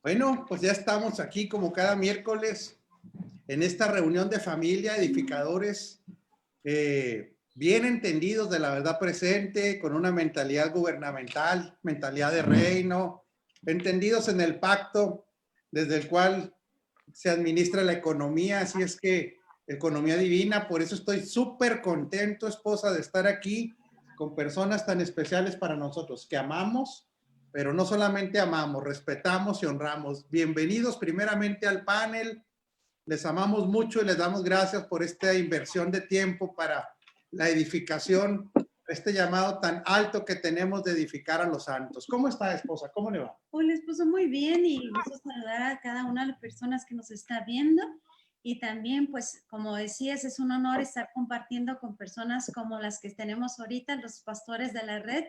Bueno, pues ya estamos aquí como cada miércoles en esta reunión de familia, edificadores, bien entendidos de la verdad presente, con una mentalidad gubernamental, mentalidad de reino, entendidos en el pacto desde el cual se administra la economía, así es que economía divina. Por eso estoy súper contento, esposa, de estar aquí con personas tan especiales para nosotros, que amamos, pero no solamente amamos, respetamos y honramos. Bienvenidos primeramente al panel. Les amamos mucho y les damos gracias por esta inversión de tiempo para la edificación, este llamado tan alto que tenemos de edificar a los santos. ¿Cómo está, esposa? ¿Cómo le va? Hola, esposo, muy bien, y gusto saludar a cada una de las personas que nos está viendo. Y también, pues, como decías, es un honor estar compartiendo con personas como las que tenemos ahorita, los pastores de la red.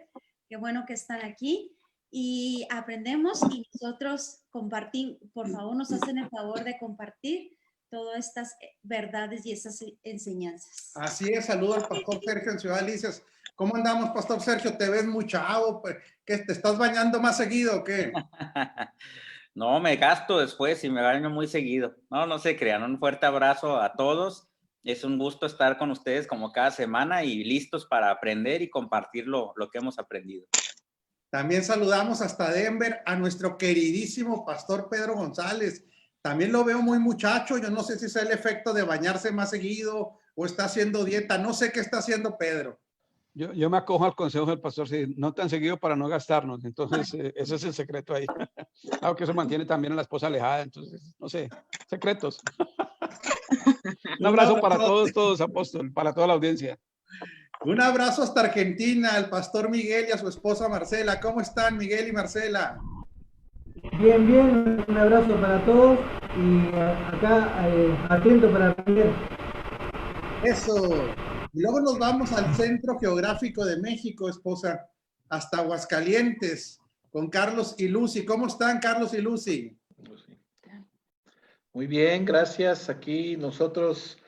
Qué bueno que están aquí y aprendemos, y nosotros compartimos. Por favor, nos hacen el favor de compartir todas estas verdades y esas enseñanzas. Así es, saludo al pastor Sergio en Ciudad Delicias. ¿Cómo andamos, pastor Sergio? Te ves muy chavo, pues, ¿qué, te estás bañando más seguido o qué? No, me gasto después y me baño muy seguido. No se crean. Un fuerte abrazo a todos. Es un gusto estar con ustedes como cada semana y listos para aprender y compartir lo que hemos aprendido. También saludamos hasta Denver a nuestro queridísimo pastor Pedro González. También lo veo muy muchacho. Yo no sé si es el efecto de bañarse más seguido o está haciendo dieta. No sé qué está haciendo Pedro. Yo me acojo al consejo del pastor, sí, no tan seguido para no gastarnos. Entonces, ese es el secreto ahí. Claro que eso mantiene también a la esposa alejada. Entonces, no sé, secretos. Un abrazo para todos, apóstol, para toda la audiencia. Un abrazo hasta Argentina, al pastor Miguel y a su esposa Marcela. ¿Cómo están, Miguel y Marcela? Bien, un abrazo para todos y acá atento para aprender. Eso. Y luego nos vamos al Centro Geográfico de México, esposa, hasta Aguascalientes, con Carlos y Lucy. ¿Cómo están, Carlos y Lucy? Muy bien, gracias. Aquí nosotros,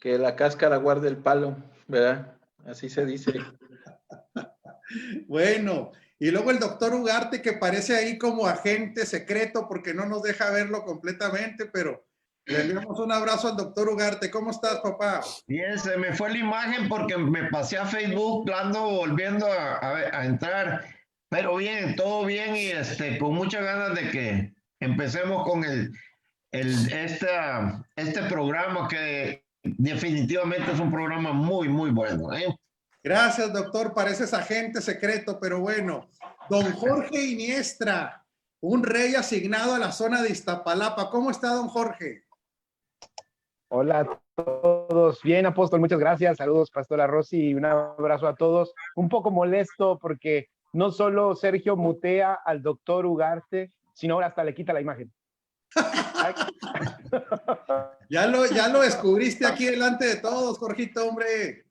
que la cáscara guarde el palo, ¿verdad? Así se dice. Bueno, y luego el doctor Ugarte, que parece ahí como agente secreto porque no nos deja verlo completamente, pero le enviamos un abrazo al doctor Ugarte. ¿Cómo estás, papá? Bien, se me fue la imagen porque me pasé a Facebook, ando volviendo a entrar, pero bien, todo bien y con muchas ganas de que empecemos con este programa que definitivamente es un programa muy, muy bueno, ¿eh? Gracias, doctor. Pareces agente secreto, pero bueno. Don Jorge Iniestra, un rey asignado a la zona de Iztapalapa. ¿Cómo está, don Jorge? Hola a todos. Bien, apóstol, muchas gracias. Saludos, pastora Rosy, y un abrazo a todos. Un poco molesto porque no solo Sergio mutea al doctor Ugarte, sino ahora hasta le quita la imagen. Ya lo descubriste aquí delante de todos, Jorgito, hombre.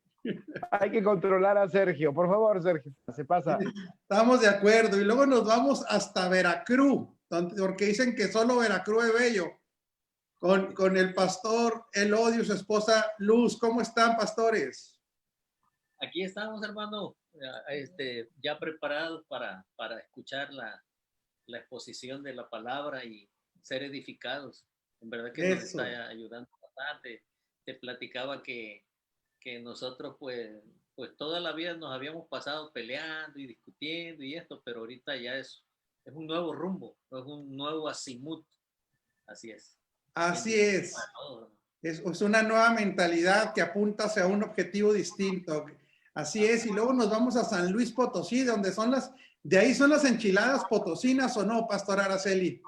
Hay que controlar a Sergio. Por favor, Sergio, se pasa. Estamos de acuerdo. Y luego nos vamos hasta Veracruz, porque dicen que solo Veracruz es bello. Con el pastor Elodio y su esposa Luz. ¿Cómo están, pastores? Aquí estamos, hermano, ya preparados para escuchar la exposición de la palabra y ser edificados. En verdad que nos está ayudando bastante. Te platicaba que nosotros pues toda la vida nos habíamos pasado peleando y discutiendo y esto, pero ahorita ya es un nuevo rumbo, es un nuevo azimut. Así es. Así es. Es una nueva mentalidad que apunta hacia un objetivo distinto. Así es. Y luego nos vamos a San Luis Potosí, donde de ahí son las enchiladas potosinas, ¿o no, pastor Araceli?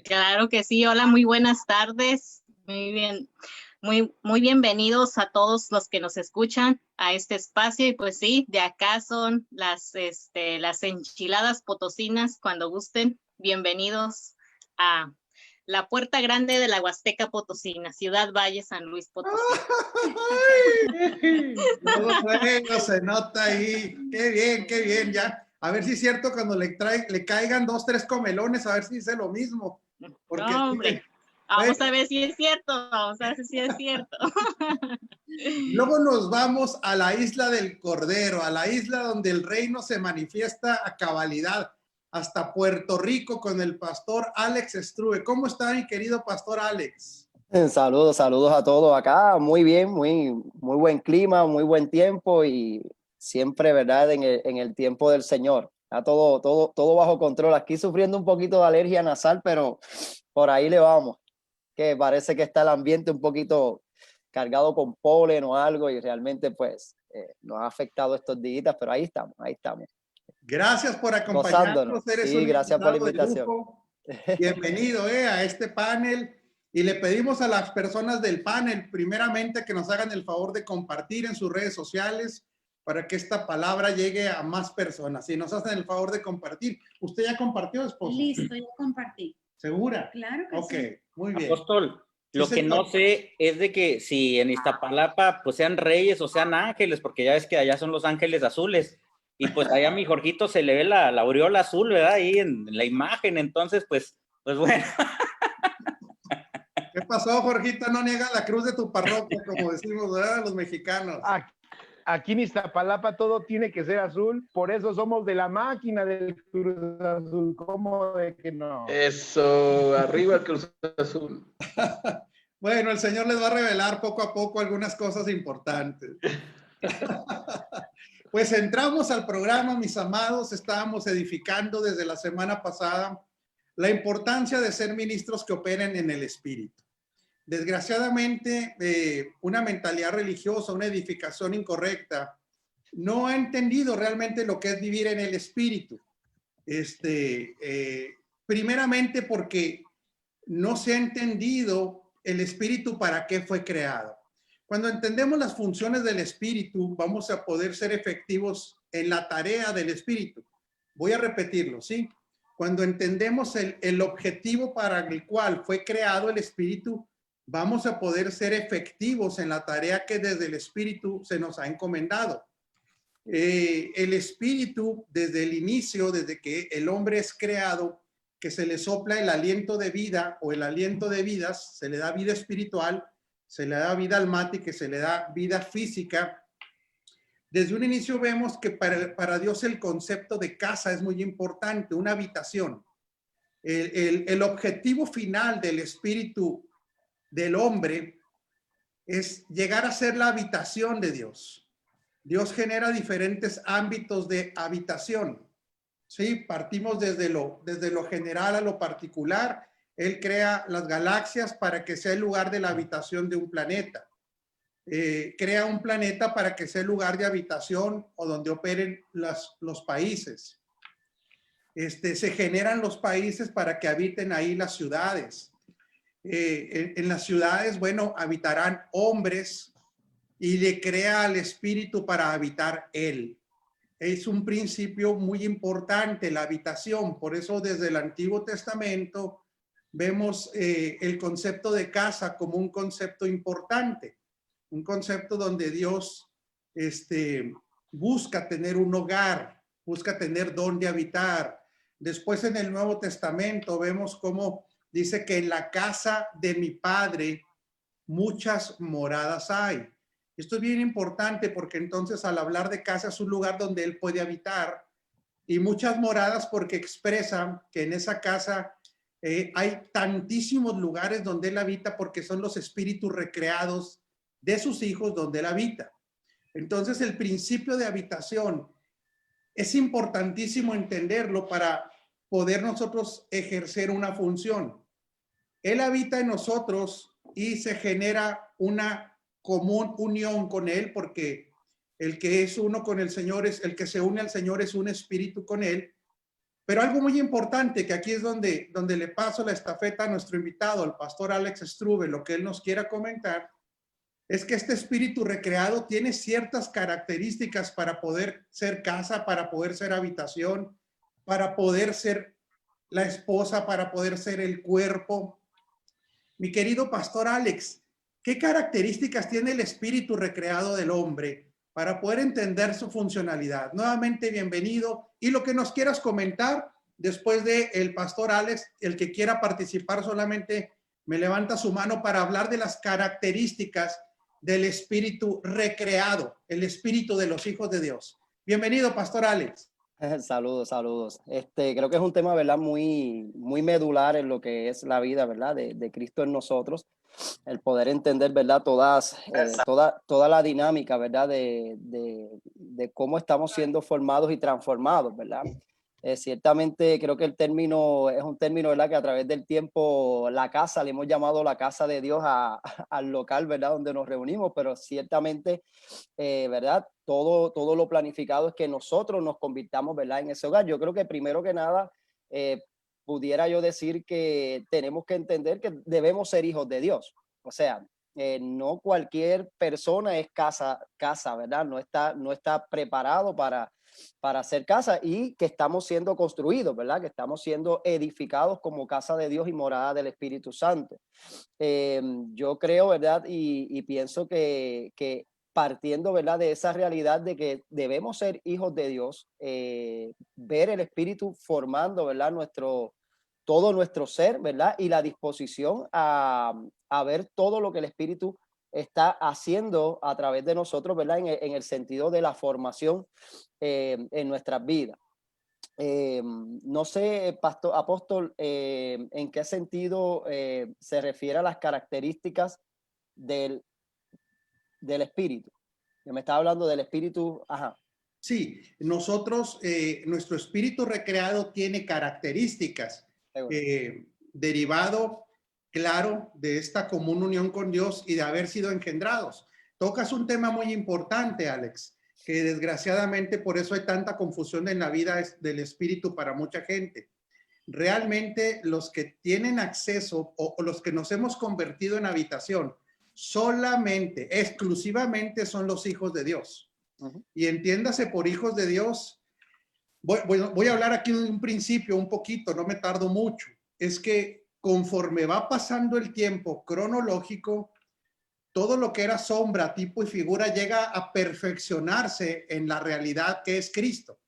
Claro que sí. Hola, muy buenas tardes. Muy bien. Muy bienvenidos a todos los que nos escuchan a este espacio. Y pues sí, de acá son las enchiladas potosinas. Cuando gusten, bienvenidos a la puerta grande de la Huasteca Potosina, Ciudad Valle, San Luis Potosí. Bueno, se nota ahí. Qué bien, ya. A ver si es cierto cuando le caigan 2, 3 comelones, a ver si dice lo mismo. Porque, no, hombre. Vamos a ver si es cierto, vamos a ver si es cierto. Luego nos vamos a la isla del Cordero, a la isla donde el reino se manifiesta a cabalidad. hasta Puerto Rico con el pastor Alex Strube. ¿Cómo está, mi querido pastor Alex? Saludos a todos acá. Muy bien, muy buen clima, muy buen tiempo y siempre, ¿verdad? En el tiempo del Señor. Está todo bajo control. Aquí sufriendo un poquito de alergia nasal, pero por ahí le vamos. Que parece que está el ambiente un poquito cargado con polen o algo y realmente pues nos ha afectado estos días, pero ahí estamos. Gracias por acompañarnos. Eres sí, gracias por la invitación. Bienvenido a este panel. Y le pedimos a las personas del panel, primeramente, que nos hagan el favor de compartir en sus redes sociales para que esta palabra llegue a más personas. Si nos hacen el favor de compartir. ¿Usted ya compartió, esposa? Listo, ya compartí. ¿Segura? Claro que sí. Ok, muy bien. Apóstol, lo que no sé es de que si en Iztapalapa pues sean reyes o sean ángeles, porque ya ves que allá son los ángeles azules. Y pues allá a mi Jorgito se le ve la aureola azul, ¿verdad? Ahí en la imagen. Entonces, pues bueno. ¿Qué pasó, Jorgito? No niega la cruz de tu parroquia, como decimos, ¿verdad? Los mexicanos. Aquí en Iztapalapa todo tiene que ser azul, por eso somos de la máquina del Cruz Azul. ¿Cómo de que no? Eso, arriba el Cruz Azul. Bueno, el Señor les va a revelar poco a poco algunas cosas importantes. Pues entramos al programa, mis amados. Estábamos edificando desde la semana pasada la importancia de ser ministros que operen en el Espíritu. Desgraciadamente, una mentalidad religiosa, una edificación incorrecta, no ha entendido realmente lo que es vivir en el Espíritu. Primeramente porque no se ha entendido el Espíritu para qué fue creado. Cuando entendemos las funciones del Espíritu, vamos a poder ser efectivos en la tarea del Espíritu. Voy a repetirlo, ¿sí? Cuando entendemos el objetivo para el cual fue creado el Espíritu, vamos a poder ser efectivos en la tarea que desde el Espíritu se nos ha encomendado. El Espíritu, desde el inicio, desde que el hombre es creado, que se le sopla el aliento de vida o el aliento de vidas, se le da vida espiritual, se le da vida almática, se le da vida física. Desde un inicio vemos que para Dios el concepto de casa es muy importante, una habitación. El objetivo final del espíritu del hombre es llegar a ser la habitación de Dios. Dios genera diferentes ámbitos de habitación. Sí, partimos desde lo general a lo particular. Él crea las galaxias para que sea el lugar de la habitación de un planeta. Crea un planeta para que sea el lugar de habitación o donde operen los países. Se generan los países para que habiten ahí las ciudades. En las ciudades, bueno, habitarán hombres y le crea al espíritu para habitar él. Es un principio muy importante, la habitación. Por eso desde el Antiguo Testamento vemos el concepto de casa como un concepto importante. Un concepto donde Dios busca tener un hogar, busca tener dónde habitar. Después en el Nuevo Testamento vemos cómo dice que en la casa de mi Padre muchas moradas hay. Esto es bien importante porque entonces al hablar de casa es un lugar donde Él puede habitar y muchas moradas porque expresan que en esa casa hay tantísimos lugares donde Él habita porque son los espíritus recreados de sus hijos donde Él habita. Entonces el principio de habitación es importantísimo entenderlo para poder nosotros ejercer una función. Él habita en nosotros y se genera una común unión con Él porque el que es uno con el Señor es el que se une al Señor, es un espíritu con Él. Pero algo muy importante, que aquí es donde le paso la estafeta a nuestro invitado, al pastor Alex Strube, lo que él nos quiera comentar, es que este espíritu recreado tiene ciertas características para poder ser casa, para poder ser habitación, para poder ser la esposa, para poder ser el cuerpo. Mi querido pastor Alex, ¿qué características tiene el espíritu recreado del hombre para poder entender su funcionalidad? Nuevamente, bienvenido. Y lo que nos quieras comentar después de el pastor Alex, el que quiera participar solamente me levanta su mano para hablar de las características del espíritu recreado, el espíritu de los hijos de Dios. Bienvenido, pastor Alex. Saludos, saludos. Creo que es un tema, ¿verdad? Muy medular en lo que es la vida, ¿verdad? De Cristo en nosotros. El poder entender, ¿verdad? Toda la dinámica, ¿verdad? De cómo estamos siendo formados y transformados, ¿verdad? Ciertamente creo que el término es un término, ¿verdad? Que a través del tiempo, la casa, le hemos llamado la casa de Dios al local, ¿verdad? Donde nos reunimos, pero ciertamente, ¿verdad? Todo lo planificado es que nosotros nos convirtamos, ¿verdad? En ese hogar. Yo creo que primero que nada, pudiera yo decir que tenemos que entender que debemos ser hijos de Dios. O sea, no cualquier persona es casa, ¿verdad? No está preparado para hacer casa, y que estamos siendo construidos, ¿verdad? Que estamos siendo edificados como casa de Dios y morada del Espíritu Santo. Yo creo, ¿verdad? Y pienso que partiendo, ¿verdad? De esa realidad de que debemos ser hijos de Dios, ver el Espíritu formando, ¿verdad? Todo nuestro ser, ¿verdad? Y la disposición a ver todo lo que el Espíritu está haciendo a través de nosotros, ¿verdad? En el sentido de la formación en nuestras vidas. No sé, apóstol, en qué sentido se refiere a las características del Espíritu. Yo me estaba hablando del Espíritu, ajá. Sí, nosotros, nuestro espíritu recreado tiene características derivado, claro, de esta común unión con Dios y de haber sido engendrados. Tocas un tema muy importante, Alex, que desgraciadamente por eso hay tanta confusión en la vida del espíritu para mucha gente. Realmente los que tienen acceso o los que nos hemos convertido en habitación solamente, exclusivamente son los hijos de Dios. Y entiéndase por hijos de Dios, voy a hablar aquí de un principio un poquito, no me tardo mucho. Es que conforme va pasando el tiempo cronológico, todo lo que era sombra, tipo y figura llega a perfeccionarse en la realidad que es Cristo.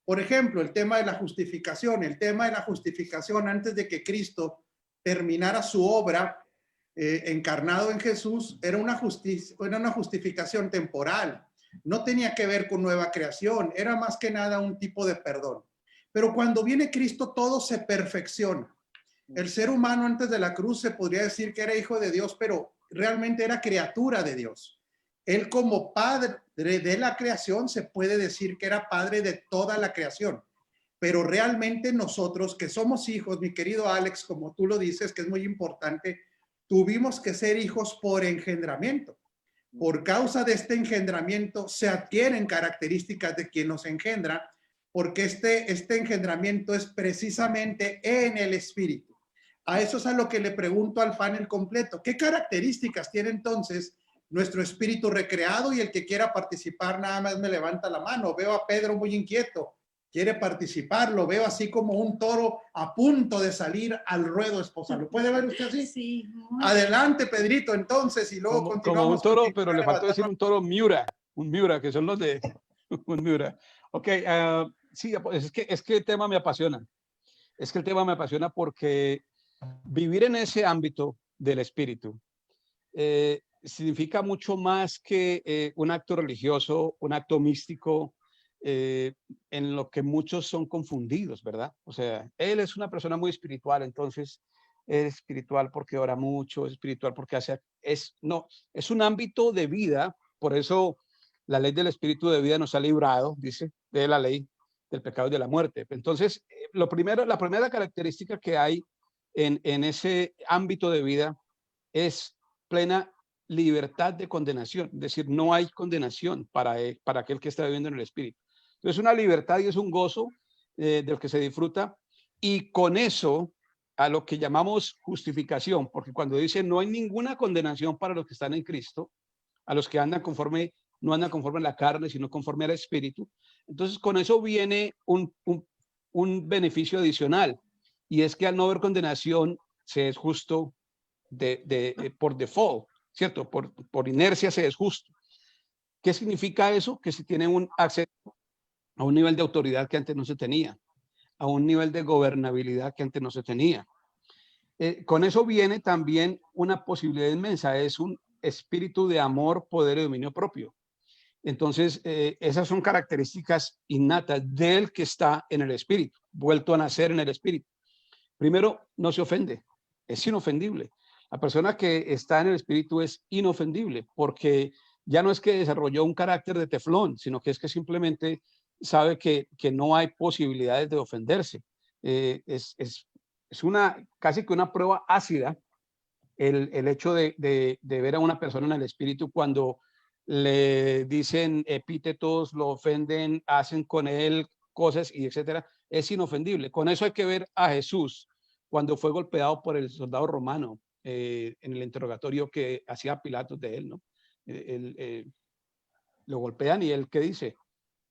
Por ejemplo, el tema de la justificación. El tema de la justificación antes de que Cristo terminara su obra encarnado en Jesús era una justificación temporal. No tenía que ver con nueva creación, era más que nada un tipo de perdón. Pero cuando viene Cristo, todo se perfecciona. El ser humano antes de la cruz se podría decir que era hijo de Dios, pero realmente era criatura de Dios. Él como padre de la creación se puede decir que era padre de toda la creación. Pero realmente nosotros que somos hijos, mi querido Alex, como tú lo dices, que es muy importante, tuvimos que ser hijos por engendramiento. Por causa de este engendramiento se adquieren características de quien nos engendra, porque este engendramiento es precisamente en el espíritu. A eso es a lo que le pregunto al panel completo. ¿Qué características tiene entonces nuestro espíritu recreado? Y el que quiera participar nada más me levanta la mano. Veo a Pedro muy inquieto. Quiere participar, lo veo así como un toro a punto de salir al ruedo, esposa. ¿Lo puede ver usted así? Sí. Adelante, Pedrito, entonces, y luego continuamos. Como un toro, pero le faltó decir un toro Miura, que son los de un Miura. Ok, sí, es que el tema me apasiona. Es que el tema me apasiona porque vivir en ese ámbito del espíritu significa mucho más que un acto religioso, un acto místico, en lo que muchos son confundidos, ¿verdad? O sea, él es una persona muy espiritual, entonces es espiritual porque ora mucho, es espiritual porque es un ámbito de vida. Por eso la ley del espíritu de vida nos ha librado, dice, de la ley del pecado y de la muerte. Entonces, la primera característica que hay en ese ámbito de vida es plena libertad de condenación, es decir, no hay condenación para aquel que está viviendo en el espíritu. Entonces, una libertad y es un gozo del que se disfruta, y con eso a lo que llamamos justificación, porque cuando dice no hay ninguna condenación para los que están en Cristo, a los que no andan conforme a la carne, sino conforme al espíritu, entonces con eso viene un beneficio adicional, y es que al no haber condenación se es justo por default, ¿cierto? Por inercia se es justo. ¿Qué significa eso? Que se tiene un acceso a un nivel de autoridad que antes no se tenía, a un nivel de gobernabilidad que antes no se tenía. Con eso viene también una posibilidad inmensa, es un espíritu de amor, poder y dominio propio. Entonces, esas son características innatas del que está en el espíritu, vuelto a nacer en el espíritu. Primero, no se ofende, es inofendible. La persona que está en el espíritu es inofendible porque ya no es que desarrolló un carácter de teflón, sino que es que simplemente sabe que no hay posibilidades de ofenderse. Es casi que una prueba ácida el hecho de ver a una persona en el espíritu cuando le dicen epítetos, lo ofenden, hacen con él cosas y etcétera, es inofendible. Con eso hay que ver a Jesús cuando fue golpeado por el soldado romano en el interrogatorio que hacía Pilatos de él, ¿no? Lo golpean y él, ¿qué dice?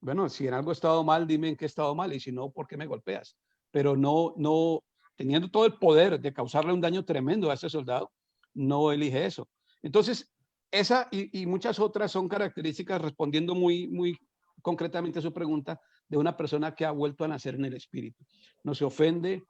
Bueno, si en algo he estado mal, dime en qué he estado mal, y si no, ¿por qué me golpeas? Pero no, teniendo todo el poder de causarle un daño tremendo a ese soldado, no elige eso. Entonces, esa y muchas otras son características, respondiendo muy concretamente a su pregunta, de una persona que ha vuelto a nacer en el espíritu. No se ofende,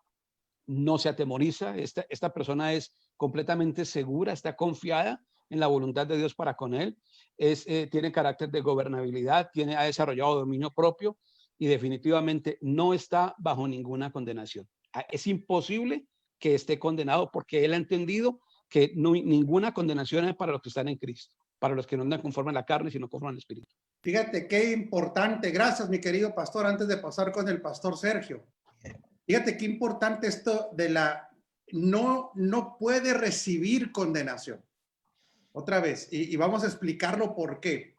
no se atemoriza, esta persona es completamente segura, está confiada en la voluntad de Dios para con él, tiene carácter de gobernabilidad, ha desarrollado dominio propio y definitivamente no está bajo ninguna condenación. Es imposible que esté condenado porque él ha entendido que ninguna condenación es para los que están en Cristo, para los que no andan conforme a la carne, sino conforme al Espíritu. Fíjate qué importante. Gracias, mi querido pastor. Antes de pasar con el pastor Sergio, fíjate qué importante esto de no puede recibir condenación. Otra vez, y vamos a explicarlo por qué.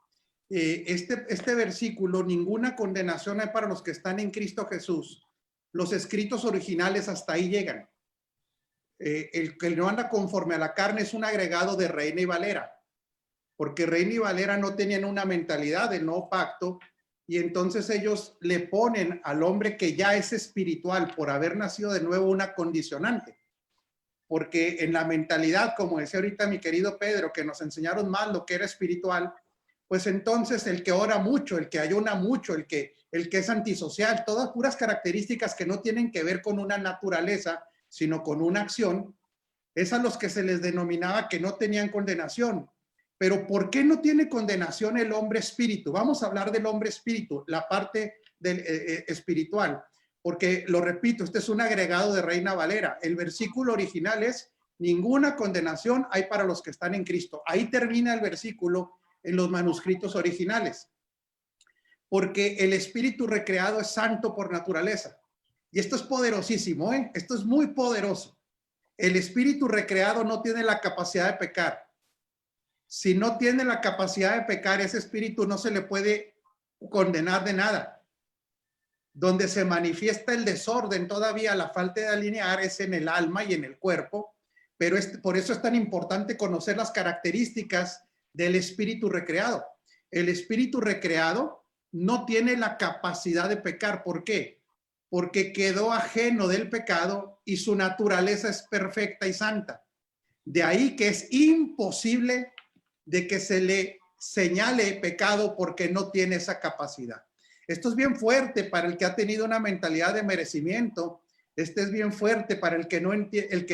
Este versículo, ninguna condenación hay para los que están en Cristo Jesús. Los escritos originales hasta ahí llegan. El que no anda conforme a la carne es un agregado de Reina y Valera, porque Reina y Valera no tenían una mentalidad del nuevo pacto, y entonces ellos le ponen al hombre que ya es espiritual por haber nacido de nuevo una condicionante. Porque en la mentalidad, como decía ahorita mi querido Pedro, que nos enseñaron mal lo que era espiritual, pues entonces el que ora mucho, el que ayuna mucho, el que es antisocial, todas puras características que no tienen que ver con una naturaleza, sino con una acción, es a los que se les denominaba que no tenían condenación. Pero ¿por qué no tiene condenación el hombre espíritu? Vamos a hablar del hombre espíritu, la parte del espiritual. Porque, lo repito, este es un agregado de Reina Valera. El versículo original es: ninguna condenación hay para los que están en Cristo. Ahí termina el versículo en los manuscritos originales. Porque el espíritu recreado es santo por naturaleza. Y esto es poderosísimo, ¿eh? Esto es muy poderoso. El espíritu recreado no tiene la capacidad de pecar. Si no tiene la capacidad de pecar, ese espíritu no se le puede condenar de nada. Donde se manifiesta el desorden, todavía la falta de alinear, es en el alma y en el cuerpo, pero por eso es tan importante conocer las características del espíritu recreado. El espíritu recreado no tiene la capacidad de pecar. ¿Por qué? Porque quedó ajeno del pecado y su naturaleza es perfecta y santa. De ahí que es imposible de que se le señale pecado porque no tiene esa capacidad. Esto es bien fuerte para el que ha tenido una mentalidad de merecimiento. Este es bien fuerte para el que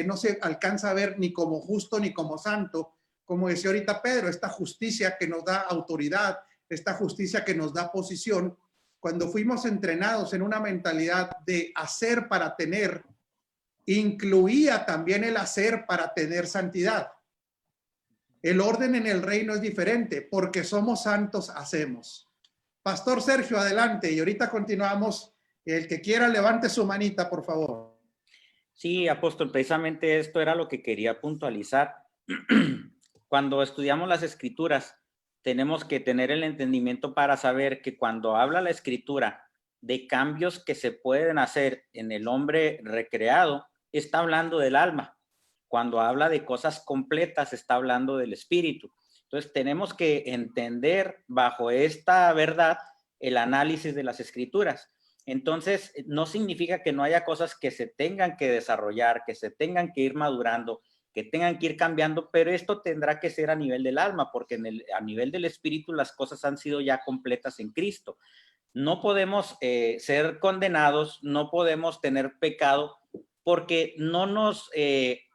no se alcanza a ver ni como justo ni como santo. Como decía ahorita Pedro, esta justicia que nos da autoridad, esta justicia que nos da posición. Cuando fuimos entrenados en una mentalidad de hacer para tener, incluía también el hacer para tener santidad. El orden en el reino es diferente, porque somos santos, hacemos. Pastor Sergio, adelante, y ahorita continuamos. El que quiera, levante su manita, por favor. Sí, apóstol, precisamente esto era lo que quería puntualizar. Cuando estudiamos las escrituras, tenemos que tener el entendimiento para saber que cuando habla la escritura de cambios que se pueden hacer en el hombre recreado, está hablando del alma. Cuando habla de cosas completas, está hablando del espíritu. Entonces, tenemos que entender bajo esta verdad el análisis de las escrituras. Entonces, no significa que no haya cosas que se tengan que desarrollar, que se tengan que ir madurando, que tengan que ir cambiando, pero esto tendrá que ser a nivel del alma, porque a nivel del espíritu las cosas han sido ya completas en Cristo. No podemos ser condenados, no podemos tener pecado, porque no nos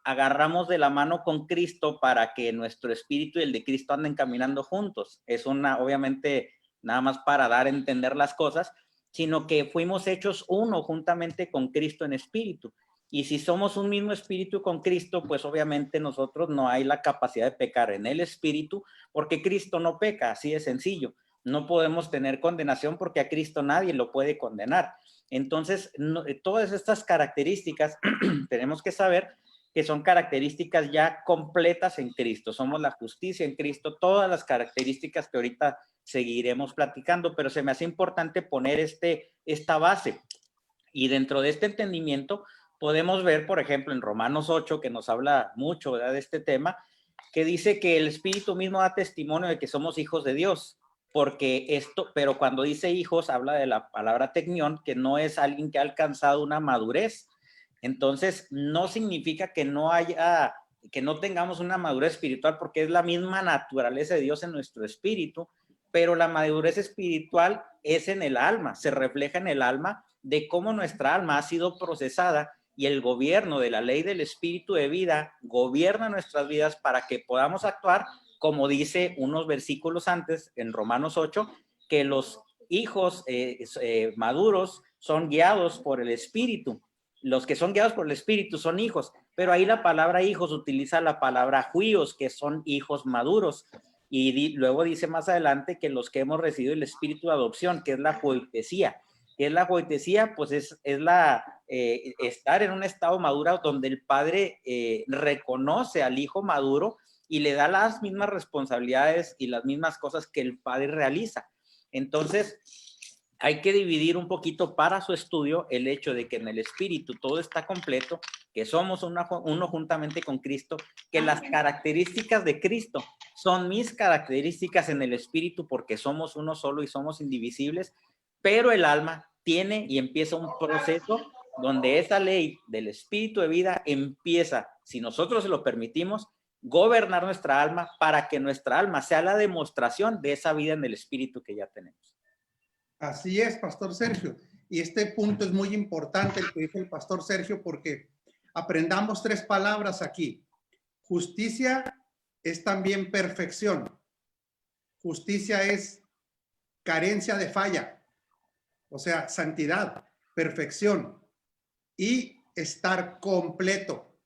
agarramos de la mano con Cristo para que nuestro espíritu y el de Cristo anden caminando juntos. Es obviamente nada más para dar a entender las cosas, sino que fuimos hechos uno juntamente con Cristo en espíritu. Y si somos un mismo espíritu con Cristo, pues obviamente nosotros no hay la capacidad de pecar en el espíritu, porque Cristo no peca, así de sencillo. No podemos tener condenación porque a Cristo nadie lo puede condenar. Entonces, todas estas características tenemos que saber que son características ya completas en Cristo. Somos la justicia en Cristo, todas las características que ahorita seguiremos platicando, pero se me hace importante poner esta base. Y dentro de este entendimiento podemos ver, por ejemplo, en Romanos 8, que nos habla mucho, ¿verdad?, de este tema, que dice que el Espíritu mismo da testimonio de que somos hijos de Dios. Pero cuando dice hijos, habla de la palabra tecnión, que no es alguien que ha alcanzado una madurez. Entonces, no significa que no tengamos una madurez espiritual, porque es la misma naturaleza de Dios en nuestro espíritu, pero la madurez espiritual es en el alma, se refleja en el alma de cómo nuestra alma ha sido procesada y el gobierno de la ley del espíritu de vida gobierna nuestras vidas para que podamos actuar, como dice unos versículos antes en Romanos 8, que los hijos maduros son guiados por el espíritu. Los que son guiados por el espíritu son hijos, pero ahí la palabra hijos utiliza la palabra huíos, que son hijos maduros. Y luego dice más adelante que los que hemos recibido el espíritu de adopción, que es la joitesía. ¿Qué es la joitesía? Pues es estar en un estado maduro donde el padre reconoce al hijo maduro y le da las mismas responsabilidades y las mismas cosas que el padre realiza. Entonces, hay que dividir un poquito para su estudio el hecho de que en el espíritu todo está completo, que somos uno juntamente con Cristo, que las características de Cristo son mis características en el espíritu porque somos uno solo y somos indivisibles, pero el alma tiene y empieza un proceso donde esa ley del espíritu de vida empieza, si nosotros se lo permitimos, gobernar nuestra alma para que nuestra alma sea la demostración de esa vida en el espíritu que ya tenemos. Así es, Pastor Sergio. Y este punto es muy importante, el que dice el Pastor Sergio, porque aprendamos 3 palabras aquí. Justicia es también perfección. Justicia es carencia de falla, o sea, santidad, perfección y estar completo.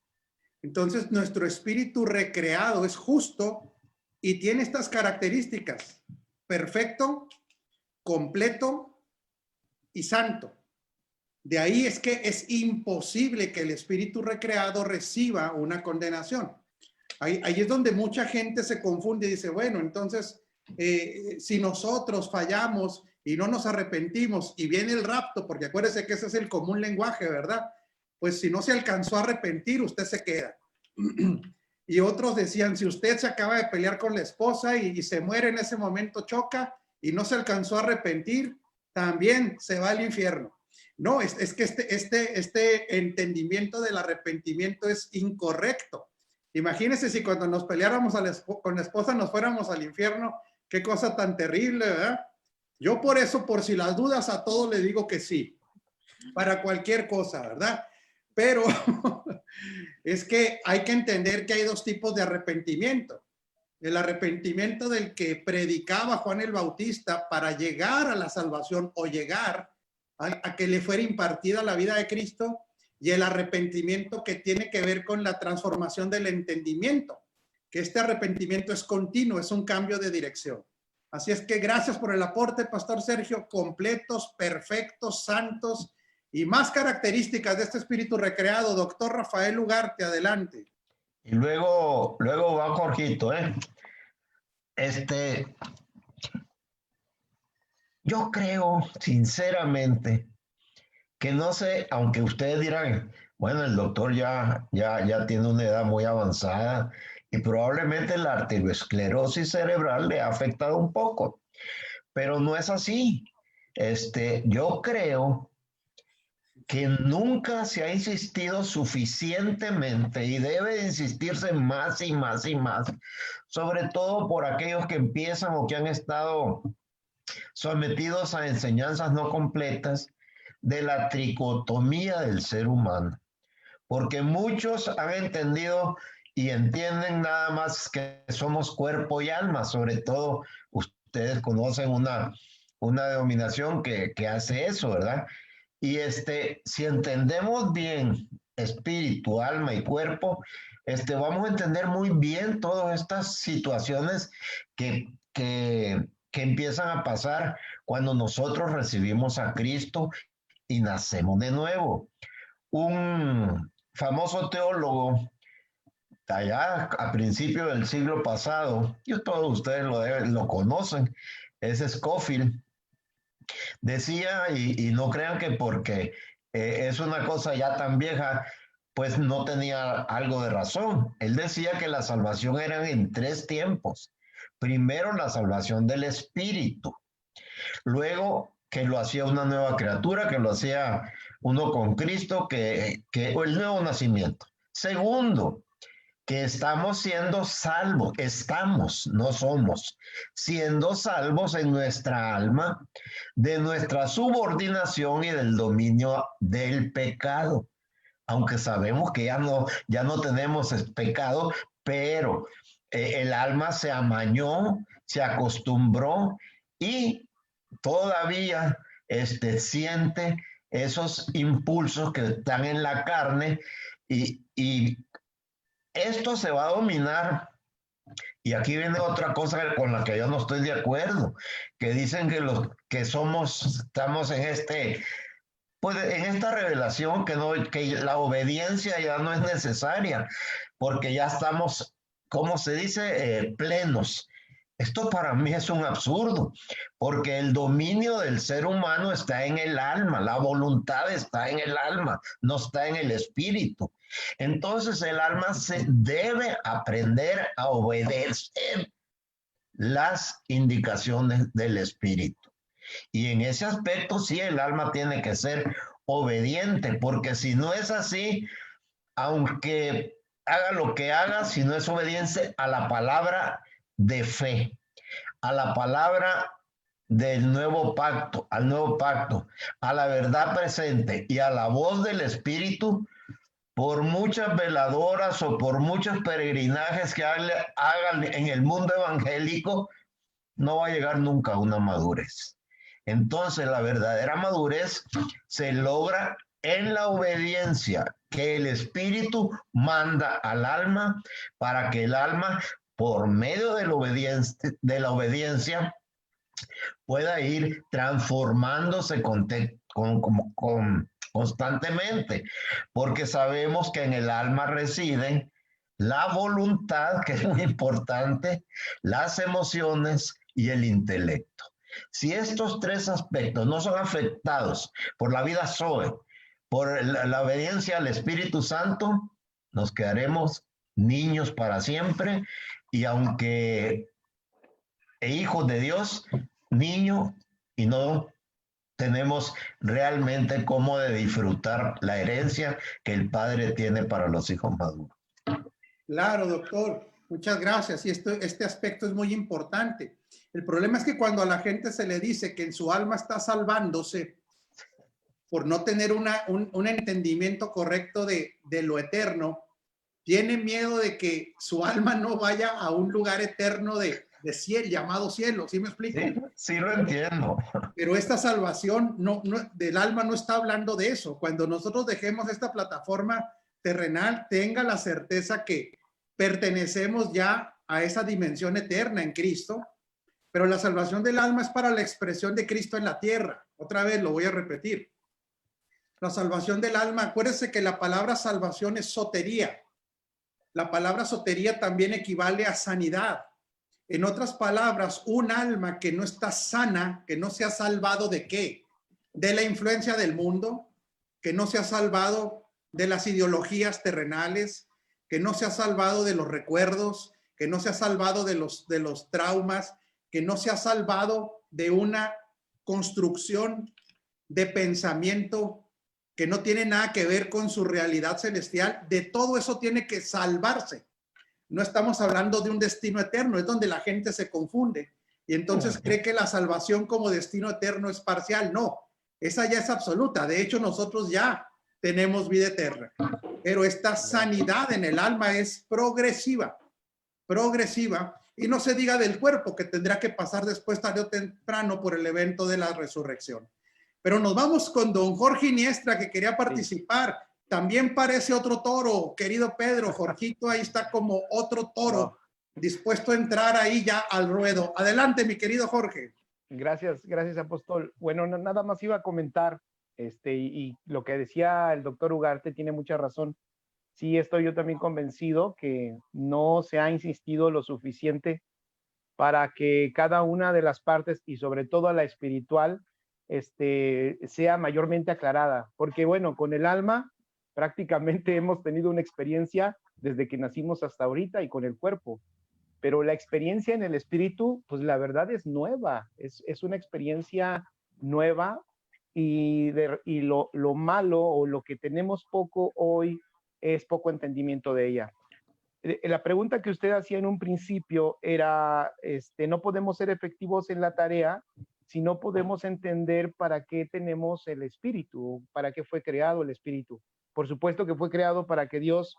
Entonces, nuestro espíritu recreado es justo y tiene estas características: perfecto, completo y santo. De ahí es que es imposible que el espíritu recreado reciba una condenación. Ahí es donde mucha gente se confunde y dice, bueno, entonces, si nosotros fallamos y no nos arrepentimos y viene el rapto, porque acuérdese que ese es el común lenguaje, ¿verdad? Pues si no se alcanzó a arrepentir, usted se queda. Y otros decían, si usted se acaba de pelear con la esposa y se muere en ese momento, choca, y no se alcanzó a arrepentir, también se va al infierno. No, es que este entendimiento del arrepentimiento es incorrecto. Imagínense si cuando nos peleáramos con la esposa nos fuéramos al infierno, qué cosa tan terrible, ¿verdad? Yo por eso, por si las dudas, a todo le digo que sí, para cualquier cosa, ¿verdad? Pero es que hay que entender que hay 2 tipos de arrepentimiento. El arrepentimiento del que predicaba Juan el Bautista para llegar a la salvación o llegar a que le fuera impartida la vida de Cristo, y el arrepentimiento que tiene que ver con la transformación del entendimiento, que este arrepentimiento es continuo, es un cambio de dirección. Así es que gracias por el aporte, Pastor Sergio, completos, perfectos, santos y más características de este espíritu recreado. Doctor Rafael Ugarte, adelante. Y luego va Jorgito, yo creo, sinceramente, que no sé, aunque ustedes dirán, bueno, el doctor ya tiene una edad muy avanzada y probablemente la arteriosclerosis cerebral le ha afectado un poco, pero no es así. Yo creo que nunca se ha insistido suficientemente y debe insistirse más y más y más, sobre todo por aquellos que empiezan o que han estado sometidos a enseñanzas no completas de la tricotomía del ser humano, porque muchos han entendido y entienden nada más que somos cuerpo y alma. Sobre todo ustedes conocen una una denominación que hace eso, ¿verdad? Y si entendemos bien espíritu, alma y cuerpo, vamos a entender muy bien todas estas situaciones que empiezan a pasar cuando nosotros recibimos a Cristo y nacemos de nuevo. Un famoso teólogo allá a principios del siglo pasado, todos ustedes lo conocen, es Scofield, decía, y no crean que porque es una cosa ya tan vieja, pues no tenía algo de razón. Él decía que la salvación era en 3 tiempos. Primero, la salvación del espíritu. Luego, que lo hacía una nueva criatura, que lo hacía uno con Cristo, que el nuevo nacimiento. Segundo, que estamos siendo salvos, no somos, siendo salvos en nuestra alma de nuestra subordinación y del dominio del pecado. Aunque sabemos que ya no tenemos pecado, pero el alma se amañó, se acostumbró y todavía siente esos impulsos que están en la carne y esto se va a dominar. Y aquí viene otra cosa con la que yo no estoy de acuerdo, que dicen que estamos en esta revelación que la obediencia ya no es necesaria, porque ya estamos, ¿cómo se dice? Plenos. Esto para mí es un absurdo, porque el dominio del ser humano está en el alma, la voluntad está en el alma, no está en el espíritu. Entonces el alma se debe aprender a obedecer las indicaciones del espíritu. Y en ese aspecto sí el alma tiene que ser obediente, porque si no es así, aunque haga lo que haga, si no es obediente a la palabra de fe, a la palabra del nuevo pacto, al nuevo pacto, a la verdad presente y a la voz del Espíritu, por muchas veladoras o por muchos peregrinajes que hagan en el mundo evangélico, no va a llegar nunca a una madurez. Entonces, la verdadera madurez se logra en la obediencia que el Espíritu manda al alma para que el alma, por medio de la obediencia, pueda ir transformándose constantemente, porque sabemos que en el alma residen la voluntad, que es muy importante, las emociones y el intelecto. Si estos 3 aspectos no son afectados por la vida Zoe, por la obediencia al Espíritu Santo, nos quedaremos niños para siempre, y aunque hijos de Dios, niño, y no tenemos realmente cómo de disfrutar la herencia que el Padre tiene para los hijos maduros. Claro, doctor. Muchas gracias. Y este aspecto es muy importante. El problema es que cuando a la gente se le dice que en su alma está salvándose por no tener un entendimiento correcto de lo eterno, tiene miedo de que su alma no vaya a un lugar eterno de cielo, llamado cielo. ¿Sí me explico? Sí, lo entiendo. Pero esta salvación del alma no está hablando de eso. Cuando nosotros dejemos esta plataforma terrenal, tenga la certeza que pertenecemos ya a esa dimensión eterna en Cristo, pero la salvación del alma es para la expresión de Cristo en la tierra. Otra vez lo voy a repetir. La salvación del alma, acuérdense que la palabra salvación es sotería. La palabra sotería también equivale a sanidad. En otras palabras, un alma que no está sana, que no se ha salvado ¿de qué? De la influencia del mundo, que no se ha salvado de las ideologías terrenales, que no se ha salvado de los recuerdos, que no se ha salvado de los traumas, que no se ha salvado de una construcción de pensamiento que no tiene nada que ver con su realidad celestial. De todo eso tiene que salvarse. No estamos hablando de un destino eterno, es donde la gente se confunde y entonces cree que la salvación como destino eterno es parcial. No, esa ya es absoluta. De hecho, nosotros ya tenemos vida eterna, pero esta sanidad en el alma es progresiva Y no se diga del cuerpo, que tendrá que pasar después tarde o temprano por el evento de la resurrección. Pero nos vamos con don Jorge Iniestra, que quería participar. También parece otro toro, querido Pedro. Jorgito ahí está como otro toro, dispuesto a entrar ahí ya al ruedo. Adelante, mi querido Jorge. Gracias, apóstol. Bueno, nada más iba a comentar, y lo que decía el doctor Ugarte tiene mucha razón. Sí, estoy yo también convencido que no se ha insistido lo suficiente para que cada una de las partes, y sobre todo la espiritual, sea mayormente aclarada. Porque bueno, con el alma prácticamente hemos tenido una experiencia desde que nacimos hasta ahorita, y con el cuerpo. Pero la experiencia en el espíritu, pues la verdad es nueva, es una experiencia nueva, y lo malo o lo que tenemos poco hoy es poco entendimiento de ella. La pregunta que usted hacía en un principio era, no podemos ser efectivos en la tarea si no podemos entender para qué tenemos el espíritu, para qué fue creado el espíritu. Por supuesto que fue creado para que Dios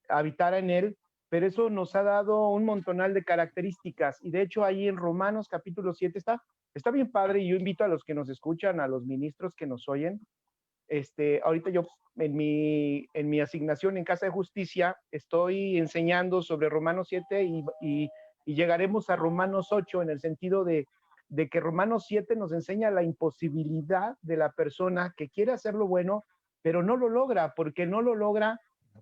habitara en él, pero eso nos ha dado un montonal de características, y de hecho ahí en Romanos capítulo 7 está bien padre, y yo invito a los que nos escuchan, a los ministros que nos oyen. Ahorita yo en mi asignación en Casa de Justicia estoy enseñando sobre Romanos 7 y llegaremos a Romanos 8, en el sentido de que Romanos 7 nos enseña la imposibilidad de la persona que quiere hacer lo bueno, pero no lo logra. ¿Por qué no lo logra?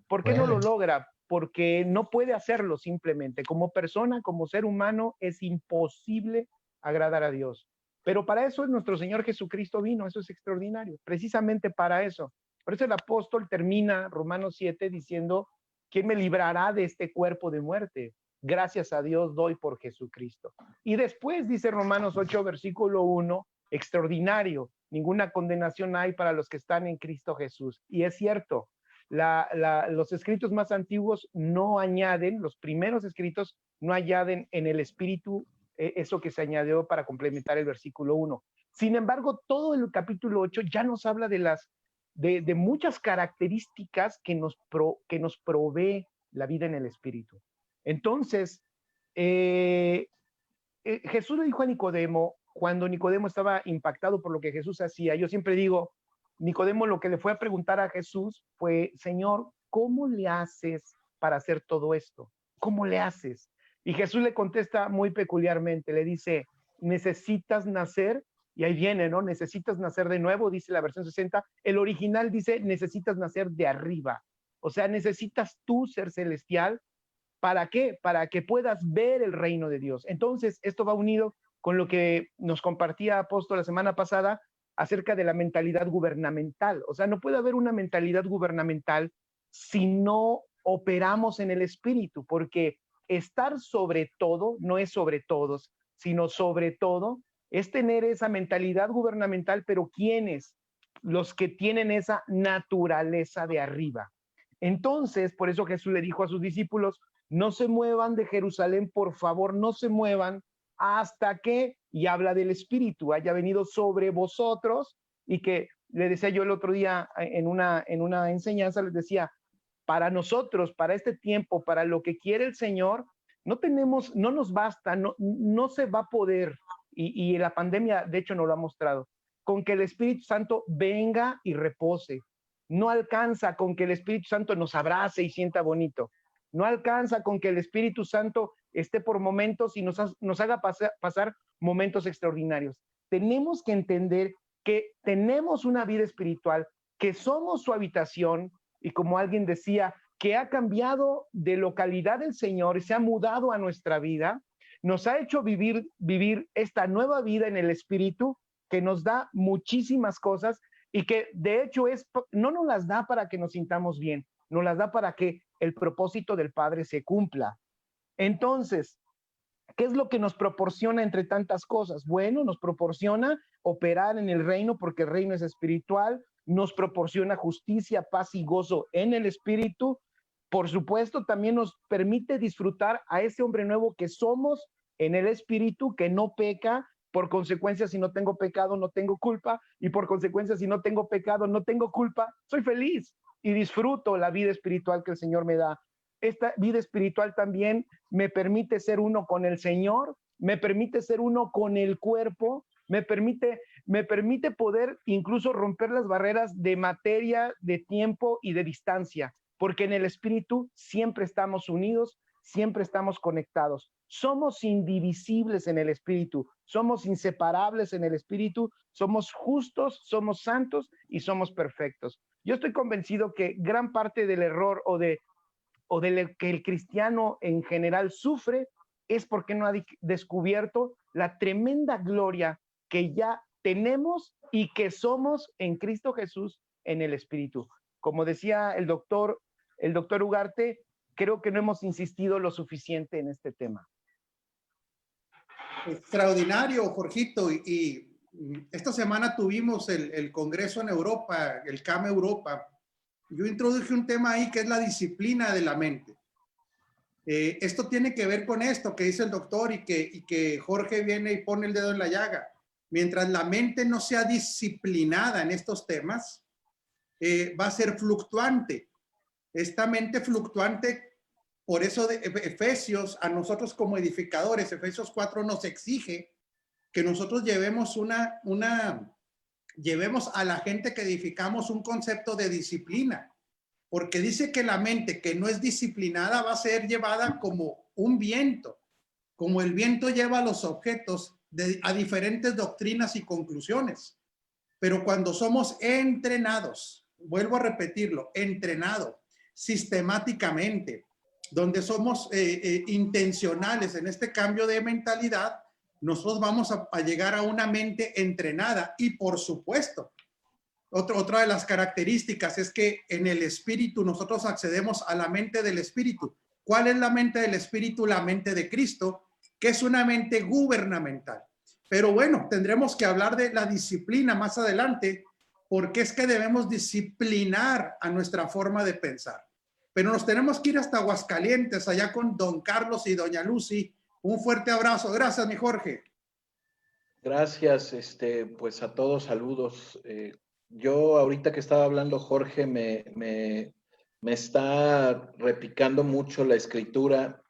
¿Por qué no lo logra? Porque no puede hacerlo simplemente. Como persona, como ser humano, es imposible agradar a Dios. Pero para eso es nuestro Señor Jesucristo vino, eso es extraordinario, precisamente para eso. Por eso el apóstol termina Romanos 7 diciendo, ¿quién me librará de este cuerpo de muerte? Gracias a Dios doy por Jesucristo. Y después dice Romanos 8, versículo 1, extraordinario, ninguna condenación hay para los que están en Cristo Jesús. Y es cierto, los escritos más antiguos no añaden, los primeros escritos no añaden en el espíritu eso que se añadió para complementar el versículo 1. Sin embargo, todo el capítulo 8 ya nos habla de muchas características que nos provee la vida en el espíritu. Entonces, Jesús le dijo a Nicodemo, cuando Nicodemo estaba impactado por lo que Jesús hacía, yo siempre digo, Nicodemo lo que le fue a preguntar a Jesús fue, Señor, ¿cómo le haces para hacer todo esto? ¿Cómo le haces? Y Jesús le contesta muy peculiarmente, le dice, necesitas nacer, y ahí viene, ¿no? Necesitas nacer de nuevo, dice la versión 60. El original dice, necesitas nacer de arriba. O sea, necesitas tú ser celestial. ¿Para qué? Para que puedas ver el reino de Dios. Entonces, esto va unido con lo que nos compartía Apóstol la semana pasada acerca de la mentalidad gubernamental. O sea, no puede haber una mentalidad gubernamental si no operamos en el espíritu, porque estar sobre todo no es sobre todos, sino sobre todo es tener esa mentalidad gubernamental, pero ¿quiénes? Los que tienen esa naturaleza de arriba. Entonces, por eso Jesús le dijo a sus discípulos, no se muevan de Jerusalén, por favor, no se muevan hasta que, y habla del Espíritu, haya venido sobre vosotros, y que le decía yo el otro día en una enseñanza, les decía, para nosotros, para este tiempo, para lo que quiere el Señor, no nos basta, no se va a poder, y la pandemia de hecho nos lo ha mostrado, con que el Espíritu Santo venga y repose. No alcanza con que el Espíritu Santo nos abrace y sienta bonito. No alcanza con que el Espíritu Santo esté por momentos y nos haga pasar momentos extraordinarios. Tenemos que entender que tenemos una vida espiritual, que somos su habitación, y como alguien decía, que ha cambiado de localidad el Señor y se ha mudado a nuestra vida, nos ha hecho vivir esta nueva vida en el Espíritu, que nos da muchísimas cosas, y que de hecho no nos las da para que nos sintamos bien, nos las da para que el propósito del Padre se cumpla. Entonces, ¿qué es lo que nos proporciona entre tantas cosas? Bueno, nos proporciona operar en el reino, porque el reino es espiritual, nos proporciona justicia, paz y gozo en el espíritu. Por supuesto, también nos permite disfrutar a ese hombre nuevo que somos en el espíritu, que no peca. Por consecuencia, si no tengo pecado, no tengo culpa, y por consecuencia, si no tengo pecado, no tengo culpa, soy feliz y disfruto la vida espiritual que el Señor me da. esta vida espiritual también me permite ser uno con el Señor, me permite ser uno con el cuerpo, me permite poder incluso romper las barreras de materia, de tiempo y de distancia, porque en el espíritu siempre estamos unidos, siempre estamos conectados. Somos indivisibles en el espíritu, somos inseparables en el espíritu, somos justos, somos santos y somos perfectos. Yo estoy convencido que gran parte del error o de lo que el cristiano en general sufre es porque no ha descubierto la tremenda gloria que ya tenemos y que somos en Cristo Jesús en el Espíritu. Como decía el doctor Ugarte, creo que no hemos insistido lo suficiente en este tema. Extraordinario, Jorgito. Y esta semana tuvimos el Congreso en Europa, el CAM Europa. Yo introduje un tema ahí que es la disciplina de la mente. Esto tiene que ver con esto que dice el doctor y que Jorge viene y pone el dedo en la llaga. Mientras la mente no sea disciplinada en estos temas, va a ser fluctuante. Esta mente fluctuante, por eso de Efesios, a nosotros como edificadores, Efesios 4 nos exige que nosotros llevemos llevemos a la gente que edificamos un concepto de disciplina, porque dice que la mente que no es disciplinada va a ser llevada como un viento, como el viento lleva los objetos a diferentes doctrinas y conclusiones. Pero cuando somos entrenados, vuelvo a repetirlo, entrenado sistemáticamente, donde somos intencionales en este cambio de mentalidad, nosotros vamos a llegar a una mente entrenada. Y por supuesto, otra de las características es que en el espíritu nosotros accedemos a la mente del espíritu. ¿Cuál es la mente del espíritu? La mente de Cristo, que es una mente gubernamental. Pero bueno, tendremos que hablar de la disciplina más adelante, porque es que debemos disciplinar a nuestra forma de pensar. Pero nos tenemos que ir hasta Aguascalientes, allá con don Carlos y doña Lucy. Un fuerte abrazo. Gracias, mi Jorge. Gracias, pues a todos saludos. Yo ahorita que estaba hablando Jorge, me está replicando mucho la escritura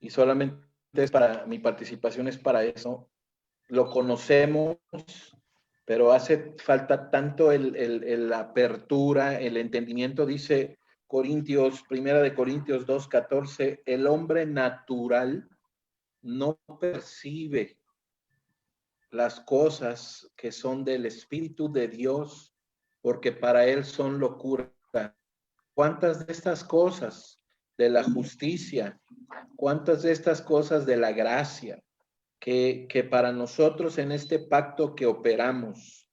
y solamente es para, mi participación es para eso. Lo conocemos, pero hace falta tanto la apertura, el entendimiento. Dice Primera de Corintios 2:14, el hombre natural no percibe las cosas que son del Espíritu de Dios, porque para él son locura. ¿Cuántas de estas cosas de la justicia, cuántas de estas cosas de la gracia, que para nosotros en este pacto que operamos,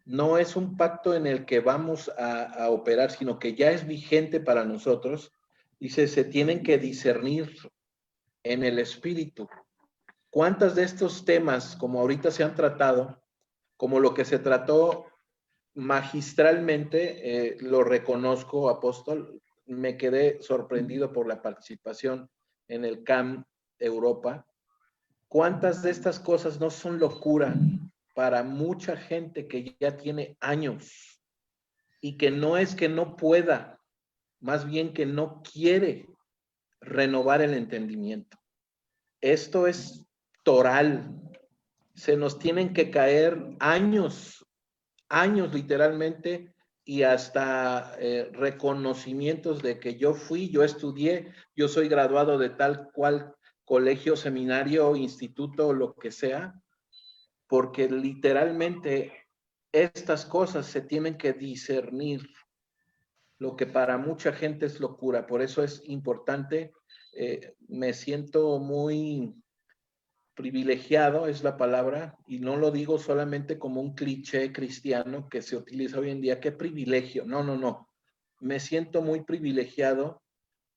no es un pacto en el que vamos a operar, sino que ya es vigente para nosotros? Dice, se tienen que discernir en el Espíritu. ¿Cuántas de estos temas, como ahorita se han tratado, como lo que se trató magistralmente, lo reconozco, apóstol, me quedé sorprendido por la participación en el CAM Europa? ¿Cuántas de estas cosas no son locura para mucha gente que ya tiene años y que no es que no pueda, más bien que no quiere renovar el entendimiento? Esto es toral. Se nos tienen que caer años literalmente, y hasta reconocimientos de que yo estudié, yo soy graduado de tal cual colegio, seminario, instituto, lo que sea, porque literalmente estas cosas se tienen que discernir, lo que para mucha gente es locura. Por eso es importante, me siento muy privilegiado, es la palabra, y no lo digo solamente como un cliché cristiano que se utiliza hoy en día, qué privilegio, no, me siento muy privilegiado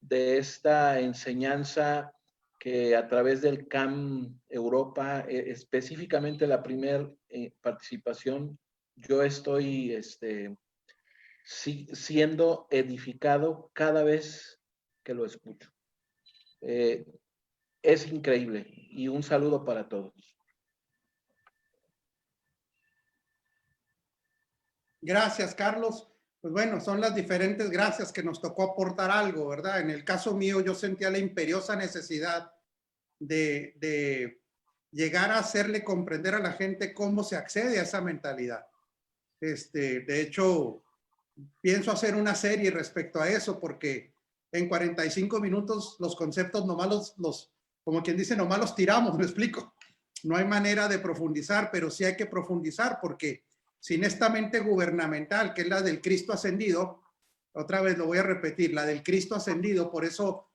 de esta enseñanza que a través del CAM Europa, específicamente la primera participación, yo estoy siendo edificado cada vez que lo escucho. Es increíble, y un saludo para todos. Gracias, Carlos. pues bueno, son las diferentes gracias que nos tocó aportar algo, ¿verdad? En el caso mío, yo sentía la imperiosa necesidad de llegar a hacerle comprender a la gente cómo se accede a esa mentalidad. De hecho, pienso hacer una serie respecto a eso, porque en 45 minutos los conceptos nomás como quien dice, nomás los tiramos, ¿me explico? No hay manera de profundizar, pero sí hay que profundizar, porque sin esta mente gubernamental, que es la del Cristo ascendido, otra vez lo voy a repetir, la del Cristo ascendido, por eso,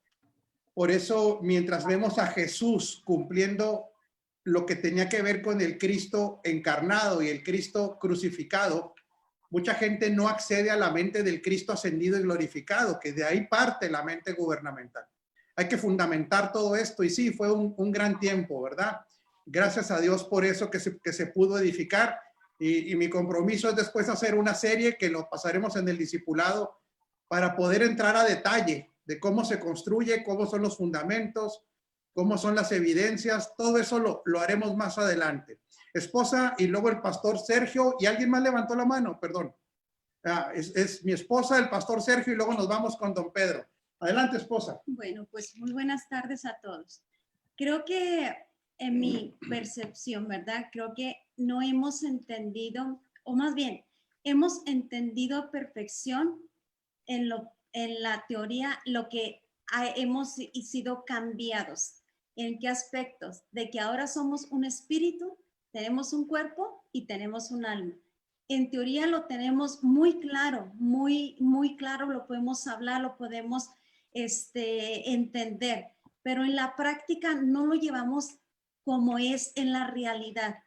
mientras vemos a Jesús cumpliendo lo que tenía que ver con el Cristo encarnado y el Cristo crucificado, mucha gente no accede a la mente del Cristo ascendido y glorificado, que de ahí parte la mente gubernamental. Hay que fundamentar todo esto, y sí, fue un gran tiempo, ¿verdad? Gracias a Dios por eso que se pudo edificar, y mi compromiso es después hacer una serie que lo pasaremos en el discipulado para poder entrar a detalle de cómo se construye, cómo son los fundamentos, cómo son las evidencias, todo eso lo haremos más adelante. Esposa, y luego el pastor Sergio, y alguien más levantó la mano, perdón. Es mi esposa, el pastor Sergio, y luego nos vamos con don Pedro. Adelante, esposa. Bueno, pues muy buenas tardes a todos. Creo que en mi percepción, ¿verdad? Creo que no hemos entendido, o más bien, hemos entendido a perfección en la teoría lo que hemos sido cambiados. ¿En qué aspectos? De que ahora somos un espíritu, tenemos un cuerpo y tenemos un alma. En teoría lo tenemos muy claro, muy claro, lo podemos hablar, lo podemos entender, pero en la práctica no lo llevamos como es en la realidad,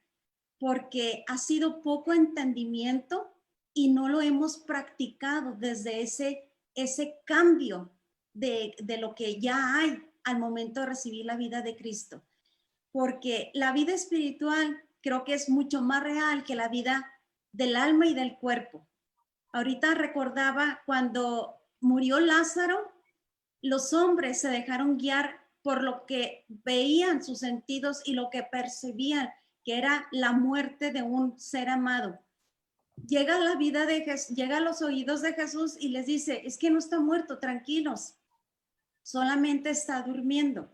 porque ha sido poco entendimiento y no lo hemos practicado desde ese cambio de lo que ya hay al momento de recibir la vida de Cristo. Porque la vida espiritual creo que es mucho más real que la vida del alma y del cuerpo. Ahorita recordaba cuando murió Lázaro, los hombres se dejaron guiar por lo que veían sus sentidos y lo que percibían, que era la muerte de un ser amado. Llega la vida de Jesús, llega a los oídos de Jesús y les dice, es que no está muerto, tranquilos, solamente está durmiendo.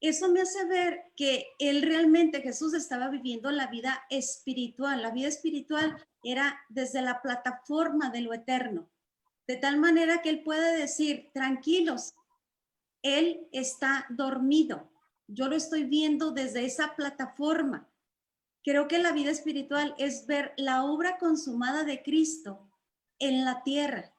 Eso me hace ver que él realmente, Jesús, estaba viviendo la vida espiritual. La vida espiritual era desde la plataforma de lo eterno, de tal manera que él puede decir, tranquilos, él está dormido. Yo lo estoy viendo desde esa plataforma. Creo que la vida espiritual es ver la obra consumada de Cristo en la tierra,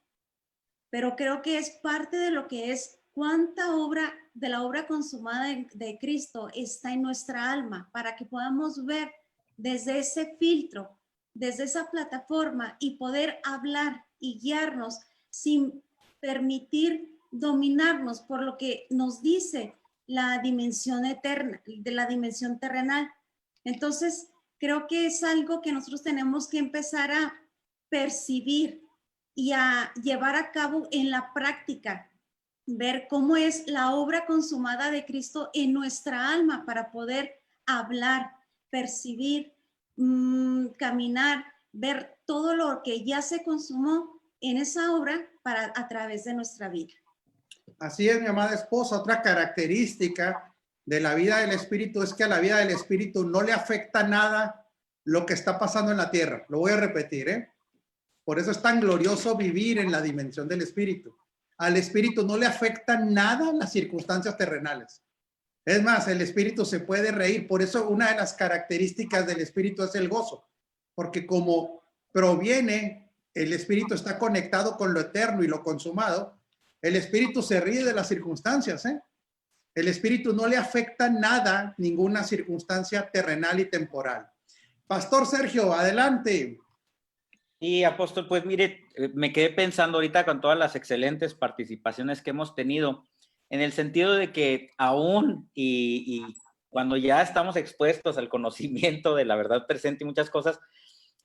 pero creo que es parte de lo que es cuánta obra de la obra consumada de Cristo está en nuestra alma, para que podamos ver desde ese filtro, desde esa plataforma, y poder hablar y guiarnos sin permitir dominarnos por lo que nos dice la dimensión eterna, de la dimensión terrenal. Entonces, creo que es algo que nosotros tenemos que empezar a percibir y a llevar a cabo en la práctica, ver cómo es la obra consumada de Cristo en nuestra alma para poder hablar, percibir, caminar, ver todo lo que ya se consumó en esa obra a través de nuestra vida. Así es, mi amada esposa. Otra característica de la vida del Espíritu es que a la vida del Espíritu no le afecta nada lo que está pasando en la tierra. Lo voy a repetir, ¿eh? Por eso es tan glorioso vivir en la dimensión del Espíritu. Al Espíritu no le afectan nada las circunstancias terrenales. Es más, el Espíritu se puede reír. Por eso una de las características del Espíritu es el gozo. Porque como proviene, el Espíritu está conectado con lo eterno y lo consumado, el Espíritu se ríe de las circunstancias, ¿eh? El Espíritu no le afecta nada, ninguna circunstancia terrenal y temporal. Pastor Sergio, adelante. Y apóstol, pues mire, me quedé pensando ahorita con todas las excelentes participaciones que hemos tenido, en el sentido de que aún y cuando ya estamos expuestos al conocimiento de la verdad presente y muchas cosas,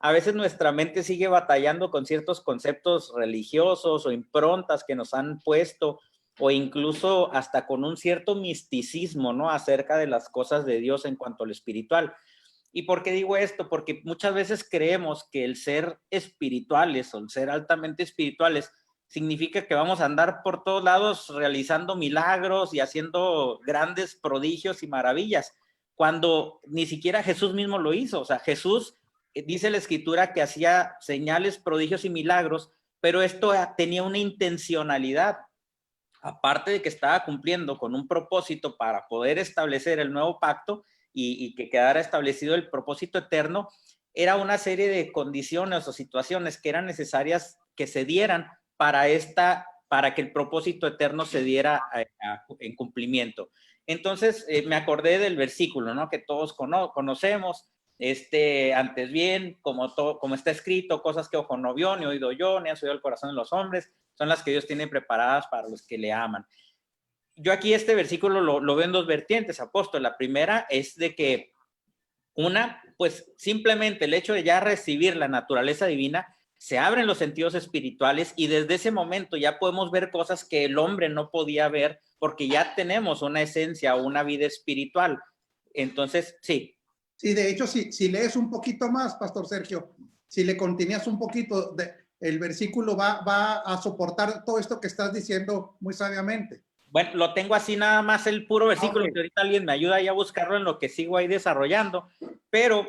a veces nuestra mente sigue batallando con ciertos conceptos religiosos o improntas que nos han puesto, o incluso hasta con un cierto misticismo, ¿no? Acerca de las cosas de Dios en cuanto a lo espiritual. ¿Y por qué digo esto? Porque muchas veces creemos que el ser espirituales o el ser altamente espirituales significa que vamos a andar por todos lados realizando milagros y haciendo grandes prodigios y maravillas, cuando ni siquiera Jesús mismo lo hizo. O sea, Jesús, dice la Escritura, que hacía señales, prodigios y milagros, pero esto tenía una intencionalidad. Aparte de que estaba cumpliendo con un propósito para poder establecer el nuevo pacto y que quedara establecido el propósito eterno, era una serie de condiciones o situaciones que eran necesarias que se dieran para que el propósito eterno se diera en cumplimiento. Entonces, me acordé del versículo, ¿no? Que todos conocemos, antes bien, como está escrito, cosas que ojo no vio, ni oído yo, ni han subido al corazón de los hombres, son las que Dios tiene preparadas para los que le aman. Yo aquí este versículo lo veo en dos vertientes, apóstol. La primera es de que pues simplemente el hecho de ya recibir la naturaleza divina, se abren los sentidos espirituales y desde ese momento ya podemos ver cosas que el hombre no podía ver porque ya tenemos una esencia o una vida espiritual. Entonces, sí. Sí, de hecho, si lees un poquito más, Pastor Sergio, si le continúas un poquito, el versículo va a soportar todo esto que estás diciendo muy sabiamente. Bueno, lo tengo así nada más el puro versículo, Okay. que ahorita alguien me ayuda ahí a buscarlo en lo que sigo ahí desarrollando, pero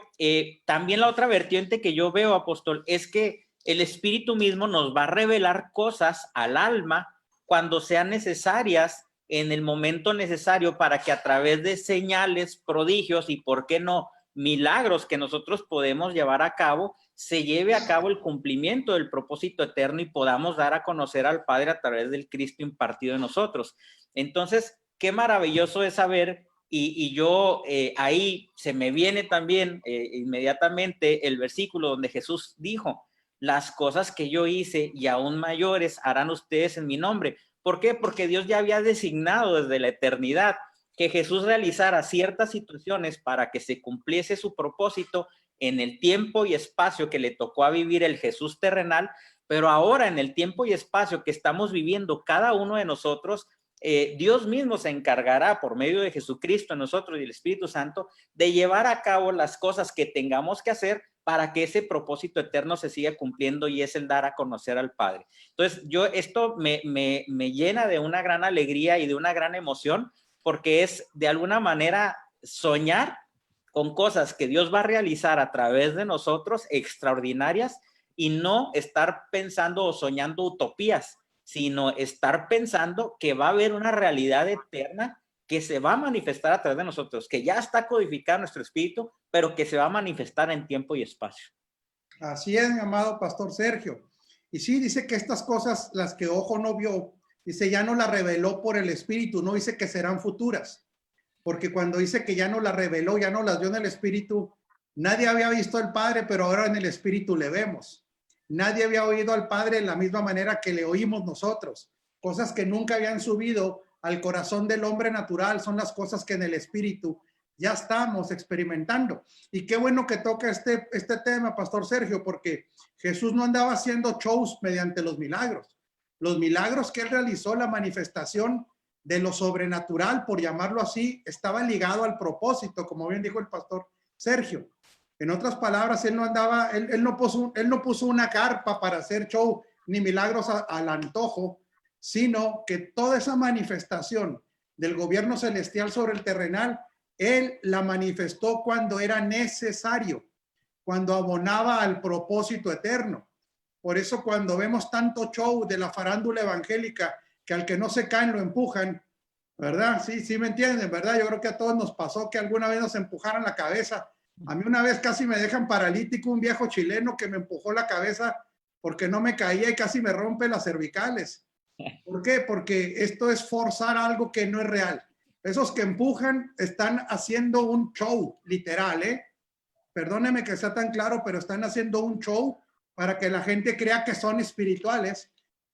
también la otra vertiente que yo veo, apóstol, es que el Espíritu mismo nos va a revelar cosas al alma cuando sean necesarias, en el momento necesario, para que a través de señales, prodigios y, ¿por qué no?, milagros que nosotros podemos llevar a cabo, se lleve a cabo el cumplimiento del propósito eterno y podamos dar a conocer al Padre a través del Cristo impartido en nosotros. Entonces, qué maravilloso es saber, y yo ahí se me viene también inmediatamente el versículo donde Jesús dijo: las cosas que yo hice y aún mayores harán ustedes en mi nombre. ¿Por qué? Porque Dios ya había designado desde la eternidad que Jesús realizara ciertas situaciones para que se cumpliese su propósito en el tiempo y espacio que le tocó a vivir el Jesús terrenal, pero ahora en el tiempo y espacio que estamos viviendo cada uno de nosotros, Dios mismo se encargará por medio de Jesucristo en nosotros y el Espíritu Santo de llevar a cabo las cosas que tengamos que hacer para que ese propósito eterno se siga cumpliendo, y es el dar a conocer al Padre. Entonces, esto me llena de una gran alegría y de una gran emoción, porque es de alguna manera soñar con cosas que Dios va a realizar a través de nosotros, extraordinarias, y no estar pensando o soñando utopías, sino estar pensando que va a haber una realidad eterna que se va a manifestar a través de nosotros, que ya está codificada en nuestro espíritu, pero que se va a manifestar en tiempo y espacio. Así es, mi amado Pastor Sergio. Y sí, dice que estas cosas, las que ojo no vio, dice, ya no las reveló por el Espíritu, no dice que serán futuras. Porque cuando dice que ya no las reveló, ya no las vio en el Espíritu, nadie había visto al Padre, pero ahora en el Espíritu le vemos. Nadie había oído al Padre en la misma manera que le oímos nosotros. Cosas que nunca habían subido al corazón del hombre natural son las cosas que en el Espíritu ya estamos experimentando. Y qué bueno que toca este tema, Pastor Sergio, porque Jesús no andaba haciendo shows mediante los milagros. Los milagros que él realizó, la manifestación de lo sobrenatural, por llamarlo así, estaba ligado al propósito, como bien dijo el Pastor Sergio. En otras palabras, él no puso una carpa para hacer show ni milagros al antojo, sino que toda esa manifestación del gobierno celestial sobre el terrenal, él la manifestó cuando era necesario, cuando abonaba al propósito eterno. Por eso cuando vemos tanto show de la farándula evangélica, que al que no se caen lo empujan, ¿verdad? Sí me entienden, ¿verdad? Yo creo que a todos nos pasó que alguna vez nos empujaran la cabeza. A mí una vez casi me dejan paralítico un viejo chileno que me empujó la cabeza porque no me caía y casi me rompe las cervicales. ¿Por qué? Porque esto es forzar algo que no es real. Esos que empujan están haciendo un show, literal, ¿eh? Perdóneme que sea tan claro, pero están haciendo un show para que la gente crea que son espirituales,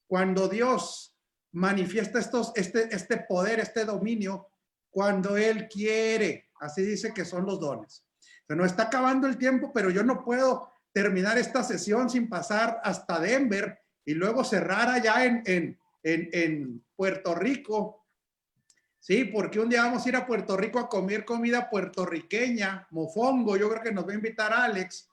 cuando Dios manifiesta este poder, este dominio, cuando Él quiere. Así dice que son los dones. Se nos está acabando el tiempo, pero yo no puedo terminar esta sesión sin pasar hasta Denver y luego cerrar allá en Puerto Rico, Sí, porque un día vamos a ir a Puerto Rico a comer comida puertorriqueña, mofongo, yo creo que nos va a invitar Alex,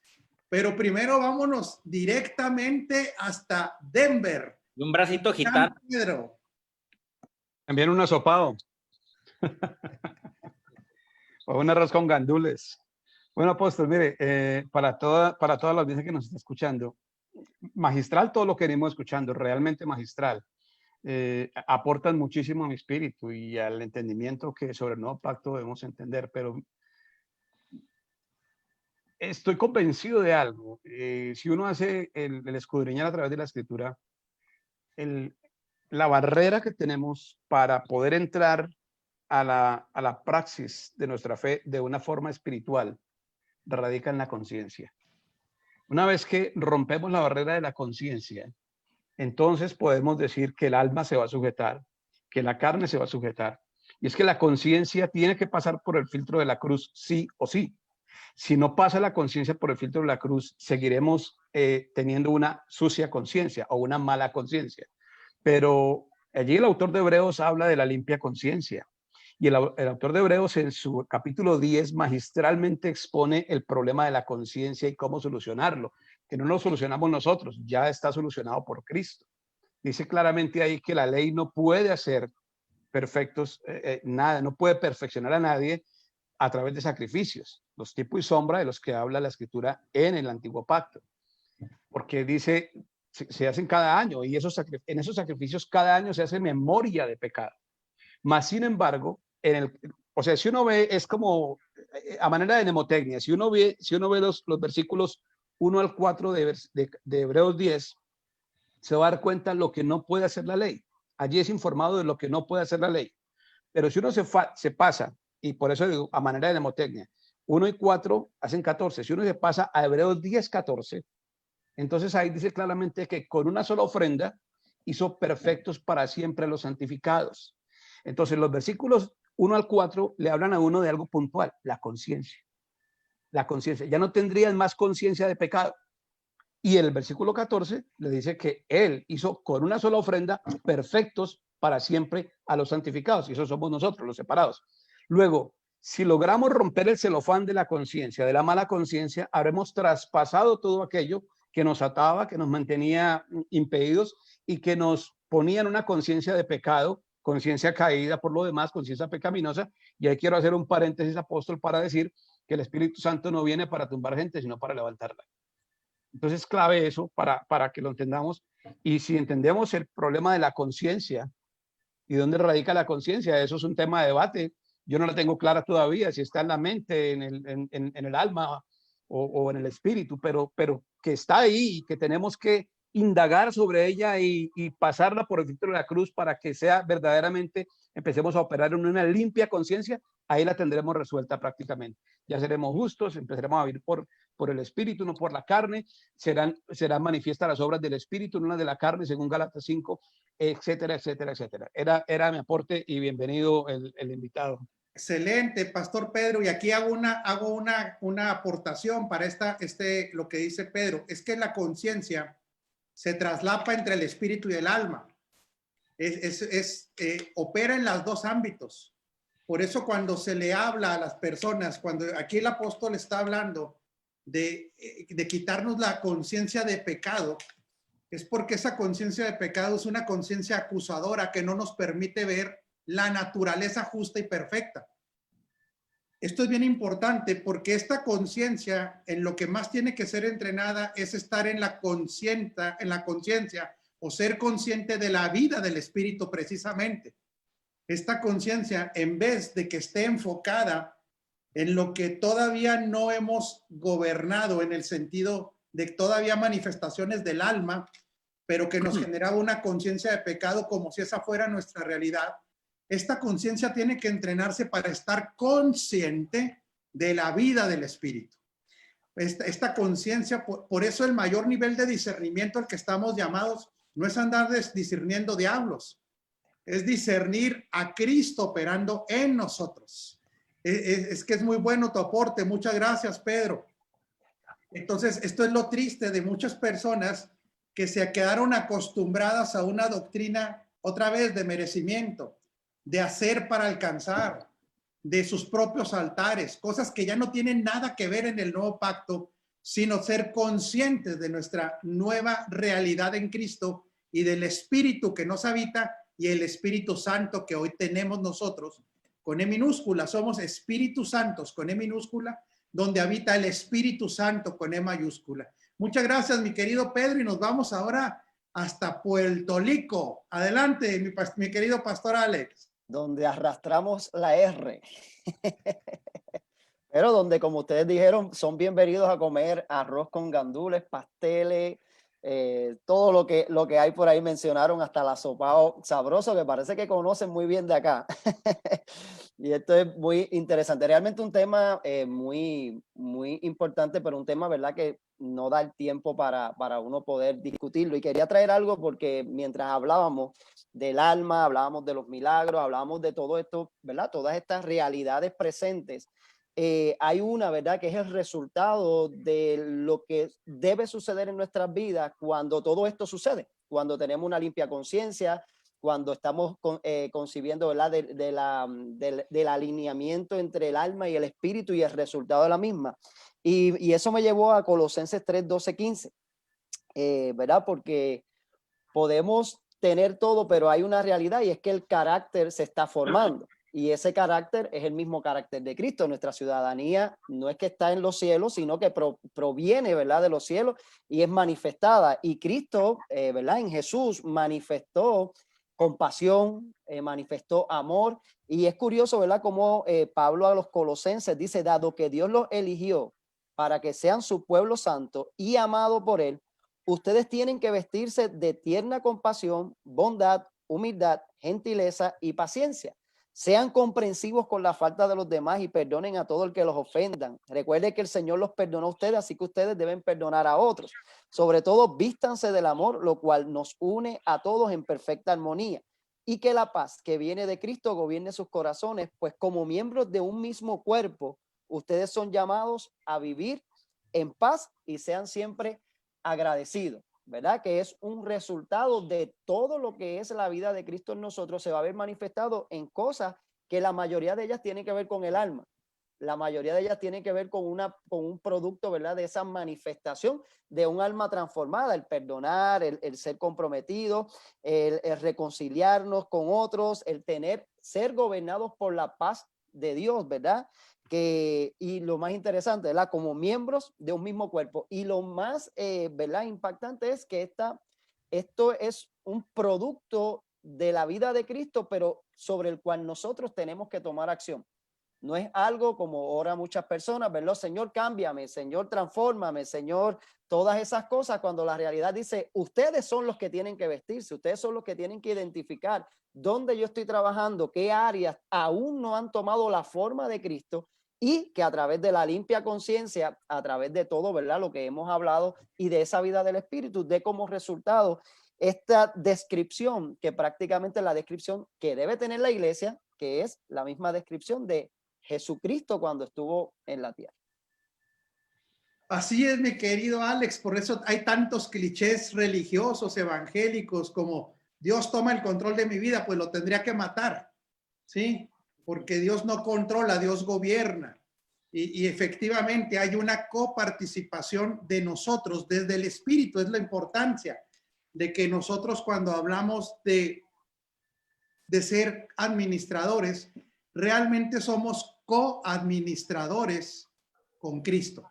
pero primero vámonos directamente hasta Denver. Y un bracito gitano. Pedro. También un asopado. O un arroz con gandules. Bueno, apóstol, mire, para toda la audiencia que nos está escuchando, magistral todo lo que venimos escuchando, realmente magistral. Aportan muchísimo a mi espíritu y al entendimiento que sobre el nuevo pacto debemos entender, pero estoy convencido de algo. Si uno hace el escudriñar a través de la escritura, la barrera que tenemos para poder entrar a la praxis de nuestra fe de una forma espiritual radica en la conciencia. Una vez que rompemos la barrera de la conciencia, entonces podemos decir que el alma se va a sujetar, que la carne se va a sujetar. Y es que la conciencia tiene que pasar por el filtro de la cruz, sí o sí. Si no pasa la conciencia por el filtro de la cruz, seguiremos teniendo una sucia conciencia o una mala conciencia. Pero allí el autor de Hebreos habla de la limpia conciencia. Y el autor de Hebreos en su capítulo 10 magistralmente expone el problema de la conciencia y cómo solucionarlo. Que no lo solucionamos nosotros, ya está solucionado por Cristo. Dice claramente ahí que la ley no puede hacer perfectos, nada, no puede perfeccionar a nadie a través de sacrificios, los tipo y sombra de los que habla la escritura en el antiguo pacto. Porque dice, se hacen cada año y en esos sacrificios cada año se hace memoria de pecado. Más sin embargo, o sea, si uno ve, es como a manera de mnemotecnia, si uno ve los versículos 1 al 4 de Hebreos 10, se va a dar cuenta de lo que no puede hacer la ley. Allí es informado de lo que no puede hacer la ley. Pero si uno se pasa, y por eso digo, a manera de mnemotecnia, 1 y 4 hacen 14. Si uno se pasa a Hebreos 10, 14, entonces ahí dice claramente que con una sola ofrenda hizo perfectos para siempre los santificados. Entonces los versículos 1 al 4 le hablan a uno de algo puntual, la conciencia. La conciencia, ya no tendrían más conciencia de pecado. Y el versículo 14 le dice que él hizo con una sola ofrenda perfectos para siempre a los santificados. Y eso somos nosotros, los separados. Luego, si logramos romper el celofán de la conciencia, de la mala conciencia, habremos traspasado todo aquello que nos ataba, que nos mantenía impedidos y que nos ponía en una conciencia de pecado, conciencia caída por lo demás, conciencia pecaminosa. Y ahí quiero hacer un paréntesis, apóstol, para decir que el Espíritu Santo no viene para tumbar gente, sino para levantarla. Entonces es clave eso para que lo entendamos. Y si entendemos el problema de la conciencia y dónde radica la conciencia, eso es un tema de debate. Yo no la tengo clara todavía, si está en la mente, en el alma o en el espíritu, pero que está ahí y que tenemos que indagar sobre ella y pasarla por el filtro de la cruz para que sea verdaderamente, empecemos a operar en una limpia conciencia, ahí la tendremos resuelta prácticamente. Ya seremos justos, empezaremos a vivir por el espíritu, no por la carne, serán manifiestas las obras del espíritu, no las de la carne, según Gálatas 5, etcétera, etcétera, etcétera. Era mi aporte y bienvenido el invitado. Excelente, Pastor Pedro, y aquí hago una aportación para lo que dice Pedro, es que la conciencia se traslapa entre el espíritu y el alma. Opera en los dos ámbitos. Por eso cuando se le habla a las personas, cuando aquí el apóstol está hablando de quitarnos la conciencia de pecado, es porque esa conciencia de pecado es una conciencia acusadora que no nos permite ver la naturaleza justa y perfecta. Esto es bien importante porque esta conciencia en lo que más tiene que ser entrenada es estar en la conciencia o ser consciente de la vida del espíritu precisamente. Esta conciencia, en vez de que esté enfocada en lo que todavía no hemos gobernado en el sentido de todavía manifestaciones del alma, pero que nos generaba una conciencia de pecado como si esa fuera nuestra realidad. Esta conciencia tiene que entrenarse para estar consciente de la vida del espíritu. Esta conciencia, por eso el mayor nivel de discernimiento al que estamos llamados no es andar discerniendo diablos, es discernir a Cristo operando en nosotros. Es que es muy bueno tu aporte. Muchas gracias, Pedro. Entonces, esto es lo triste de muchas personas que se quedaron acostumbradas a una doctrina otra vez de merecimiento. de hacer para alcanzar, de sus propios altares, cosas que ya no tienen nada que ver en el nuevo pacto, sino ser conscientes de nuestra nueva realidad en Cristo y del Espíritu que nos habita y el Espíritu Santo que hoy tenemos nosotros, con E minúscula, somos Espíritus Santos con E minúscula, donde habita el Espíritu Santo con E mayúscula. Muchas gracias, mi querido Pedro, y nos vamos ahora hasta Puerto Rico. Adelante, mi querido pastor Alex. Donde arrastramos la R. Pero donde, como ustedes dijeron, son bienvenidos a comer arroz con gandules, pasteles, todo lo que hay por ahí mencionaron, hasta el asopao sabroso, que parece que conocen muy bien de acá. Y esto es muy interesante. Realmente un tema muy importante, pero un tema, ¿verdad?, que no da el tiempo para uno poder discutirlo. Y quería traer algo porque mientras hablábamos del alma, hablábamos de los milagros, hablábamos de todo esto, ¿verdad?, todas estas realidades presentes. Hay una, ¿verdad?, que es el resultado de lo que debe suceder en nuestras vidas cuando todo esto sucede, cuando tenemos una limpia conciencia, cuando estamos concibiendo, ¿verdad?, del alineamiento entre el alma y el espíritu y el resultado de la misma. Y eso me llevó a Colosenses 3, 12, 15, ¿verdad? Porque podemos tener todo, pero hay una realidad y es que el carácter se está formando. Y ese carácter es el mismo carácter de Cristo. Nuestra ciudadanía no es que está en los cielos, sino que proviene, ¿verdad?, de los cielos y es manifestada. Y Cristo, ¿verdad?, en Jesús manifestó compasión, manifestó amor. Y es curioso, ¿verdad?, como Pablo a los Colosenses dice, dado que Dios los eligió para que sean su pueblo santo y amado por él, ustedes tienen que vestirse de tierna compasión, bondad, humildad, gentileza y paciencia. Sean comprensivos con la falta de los demás y perdonen a todo el que los ofendan. Recuerden que el Señor los perdonó a ustedes, así que ustedes deben perdonar a otros. Sobre todo, vístanse del amor, lo cual nos une a todos en perfecta armonía. Y que la paz que viene de Cristo gobierne sus corazones, pues como miembros de un mismo cuerpo, ustedes son llamados a vivir en paz y sean siempre agradecidos. ¿Verdad? Que es un resultado de todo lo que es la vida de Cristo en nosotros, se va a ver manifestado en cosas que la mayoría de ellas tienen que ver con el alma. La mayoría de ellas tienen que ver con un producto, ¿verdad?, de esa manifestación de un alma transformada, el perdonar, el ser comprometido, el reconciliarnos con otros, el ser gobernados por la paz de Dios, ¿verdad? Y lo más interesante, ¿verdad?, como miembros de un mismo cuerpo. Y lo más, ¿verdad?, impactante es que esto es un producto de la vida de Cristo, pero sobre el cual nosotros tenemos que tomar acción. No es algo como oran muchas personas, ¿verdad? Señor, cámbiame, Señor, transfórmame, Señor, todas esas cosas, cuando la realidad dice, ustedes son los que tienen que vestirse, ustedes son los que tienen que identificar dónde yo estoy trabajando, qué áreas aún no han tomado la forma de Cristo, y que a través de la limpia conciencia, a través de todo, ¿verdad?, lo que hemos hablado y de esa vida del Espíritu, dé como resultado esta descripción, que prácticamente es la descripción que debe tener la iglesia, que es la misma descripción de Jesucristo cuando estuvo en la tierra. Así es, mi querido Alex, por eso hay tantos clichés religiosos, evangélicos, como Dios toma el control de mi vida, pues lo tendría que matar, ¿sí? Porque Dios no controla, Dios gobierna. Y efectivamente hay una coparticipación de nosotros desde el Espíritu, es la importancia de que nosotros cuando hablamos de ser administradores, realmente somos coadministradores con Cristo.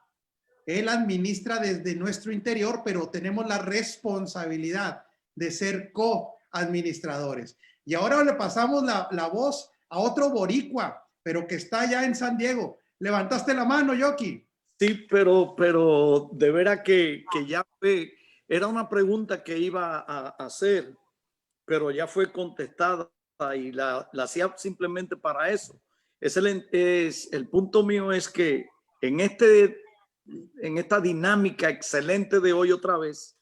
Él administra desde nuestro interior, pero tenemos la responsabilidad de ser coadministradores. Y ahora le pasamos la voz a otro boricua, pero que está allá en San Diego. ¿Levantaste la mano, Yoki? Sí, pero de veras que ya fue, era una pregunta que iba a hacer, pero ya fue contestada y la hacía simplemente para eso. El punto mío es que en esta dinámica excelente de hoy otra vez,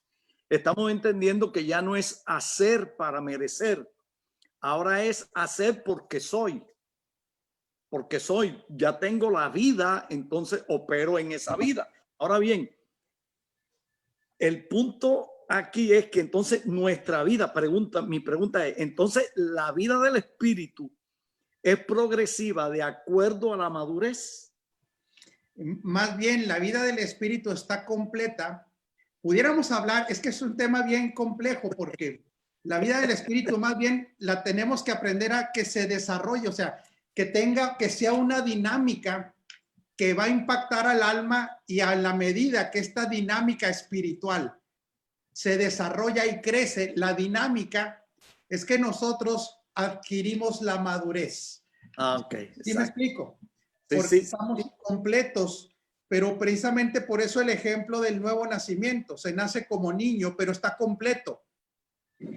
estamos entendiendo que ya no es hacer para merecer, ahora es hacer porque soy. Porque ya tengo la vida, entonces opero en esa vida. Ahora bien, el punto aquí es que entonces nuestra vida, mi pregunta es, entonces la vida del Espíritu es progresiva de acuerdo a la madurez. Más bien, la vida del espíritu está completa. Pudiéramos hablar, es que es un tema bien complejo porque la vida del espíritu más bien la tenemos que aprender a que se desarrolle, o sea, que sea una dinámica que va a impactar al alma, y a la medida que esta dinámica espiritual se desarrolla y crece, la dinámica es que nosotros adquirimos la madurez. Ok. ¿Sí me explico? Sí, Porque sí. estamos completos, pero precisamente por eso el ejemplo del nuevo nacimiento. Se nace como niño, pero está completo.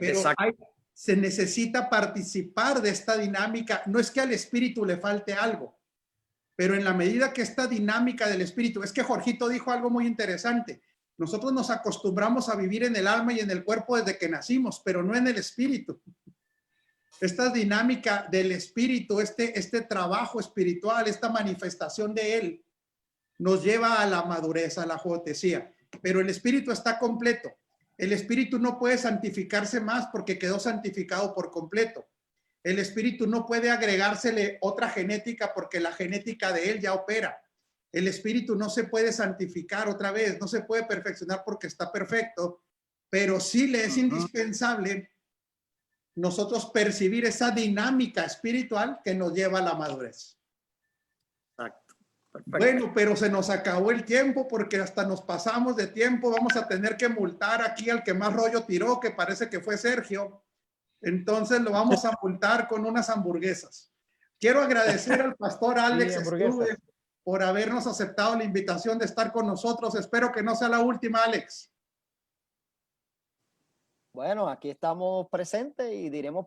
Pero se necesita participar de esta dinámica. No es que al espíritu le falte algo, pero en la medida que esta dinámica del espíritu, es que Jorgito dijo algo muy interesante. Nosotros nos acostumbramos a vivir en el alma y en el cuerpo desde que nacimos, pero no en el espíritu. Esta dinámica del espíritu, este trabajo espiritual, esta manifestación de él, nos lleva a la madurez, a la juotesía. Pero el espíritu está completo. El espíritu no puede santificarse más porque quedó santificado por completo. El espíritu no puede agregársele otra genética porque la genética de él ya opera. El espíritu no se puede santificar otra vez, no se puede perfeccionar porque está perfecto, pero sí le es indispensable nosotros percibir esa dinámica espiritual que nos lleva a la madurez. Exacto. Perfecto. Bueno, pero se nos acabó el tiempo porque hasta nos pasamos de tiempo. Vamos a tener que multar aquí al que más rollo tiró, que parece que fue Sergio. Entonces lo vamos a multar con unas hamburguesas. Quiero agradecer al pastor Alex Strube por habernos aceptado la invitación de estar con nosotros. Espero que no sea la última, Alex. Bueno, aquí estamos presentes y diremos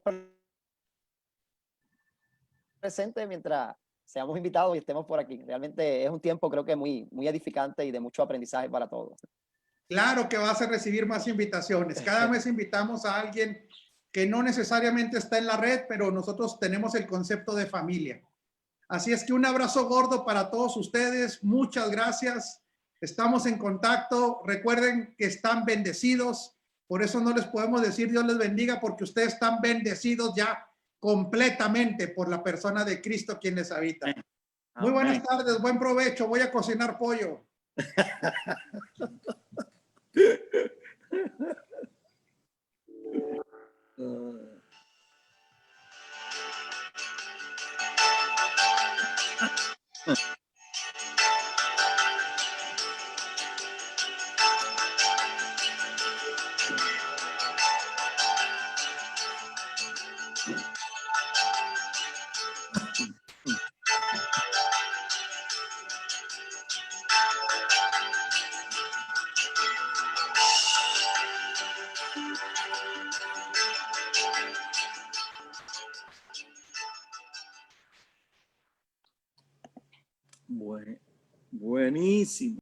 presentes mientras seamos invitados y estemos por aquí. Realmente es un tiempo, creo que muy edificante y de mucho aprendizaje para todos. Claro que vas a recibir más invitaciones. Cada mes invitamos a alguien que no necesariamente está en la red, pero nosotros tenemos el concepto de familia. Así es que un abrazo gordo para todos ustedes. Muchas gracias. Estamos en contacto. Recuerden que están bendecidos. Por eso no les podemos decir Dios les bendiga, porque ustedes están bendecidos ya completamente por la persona de Cristo quien les habita. Muy buenas tardes, buen provecho. Voy a cocinar pollo. Buenísimo.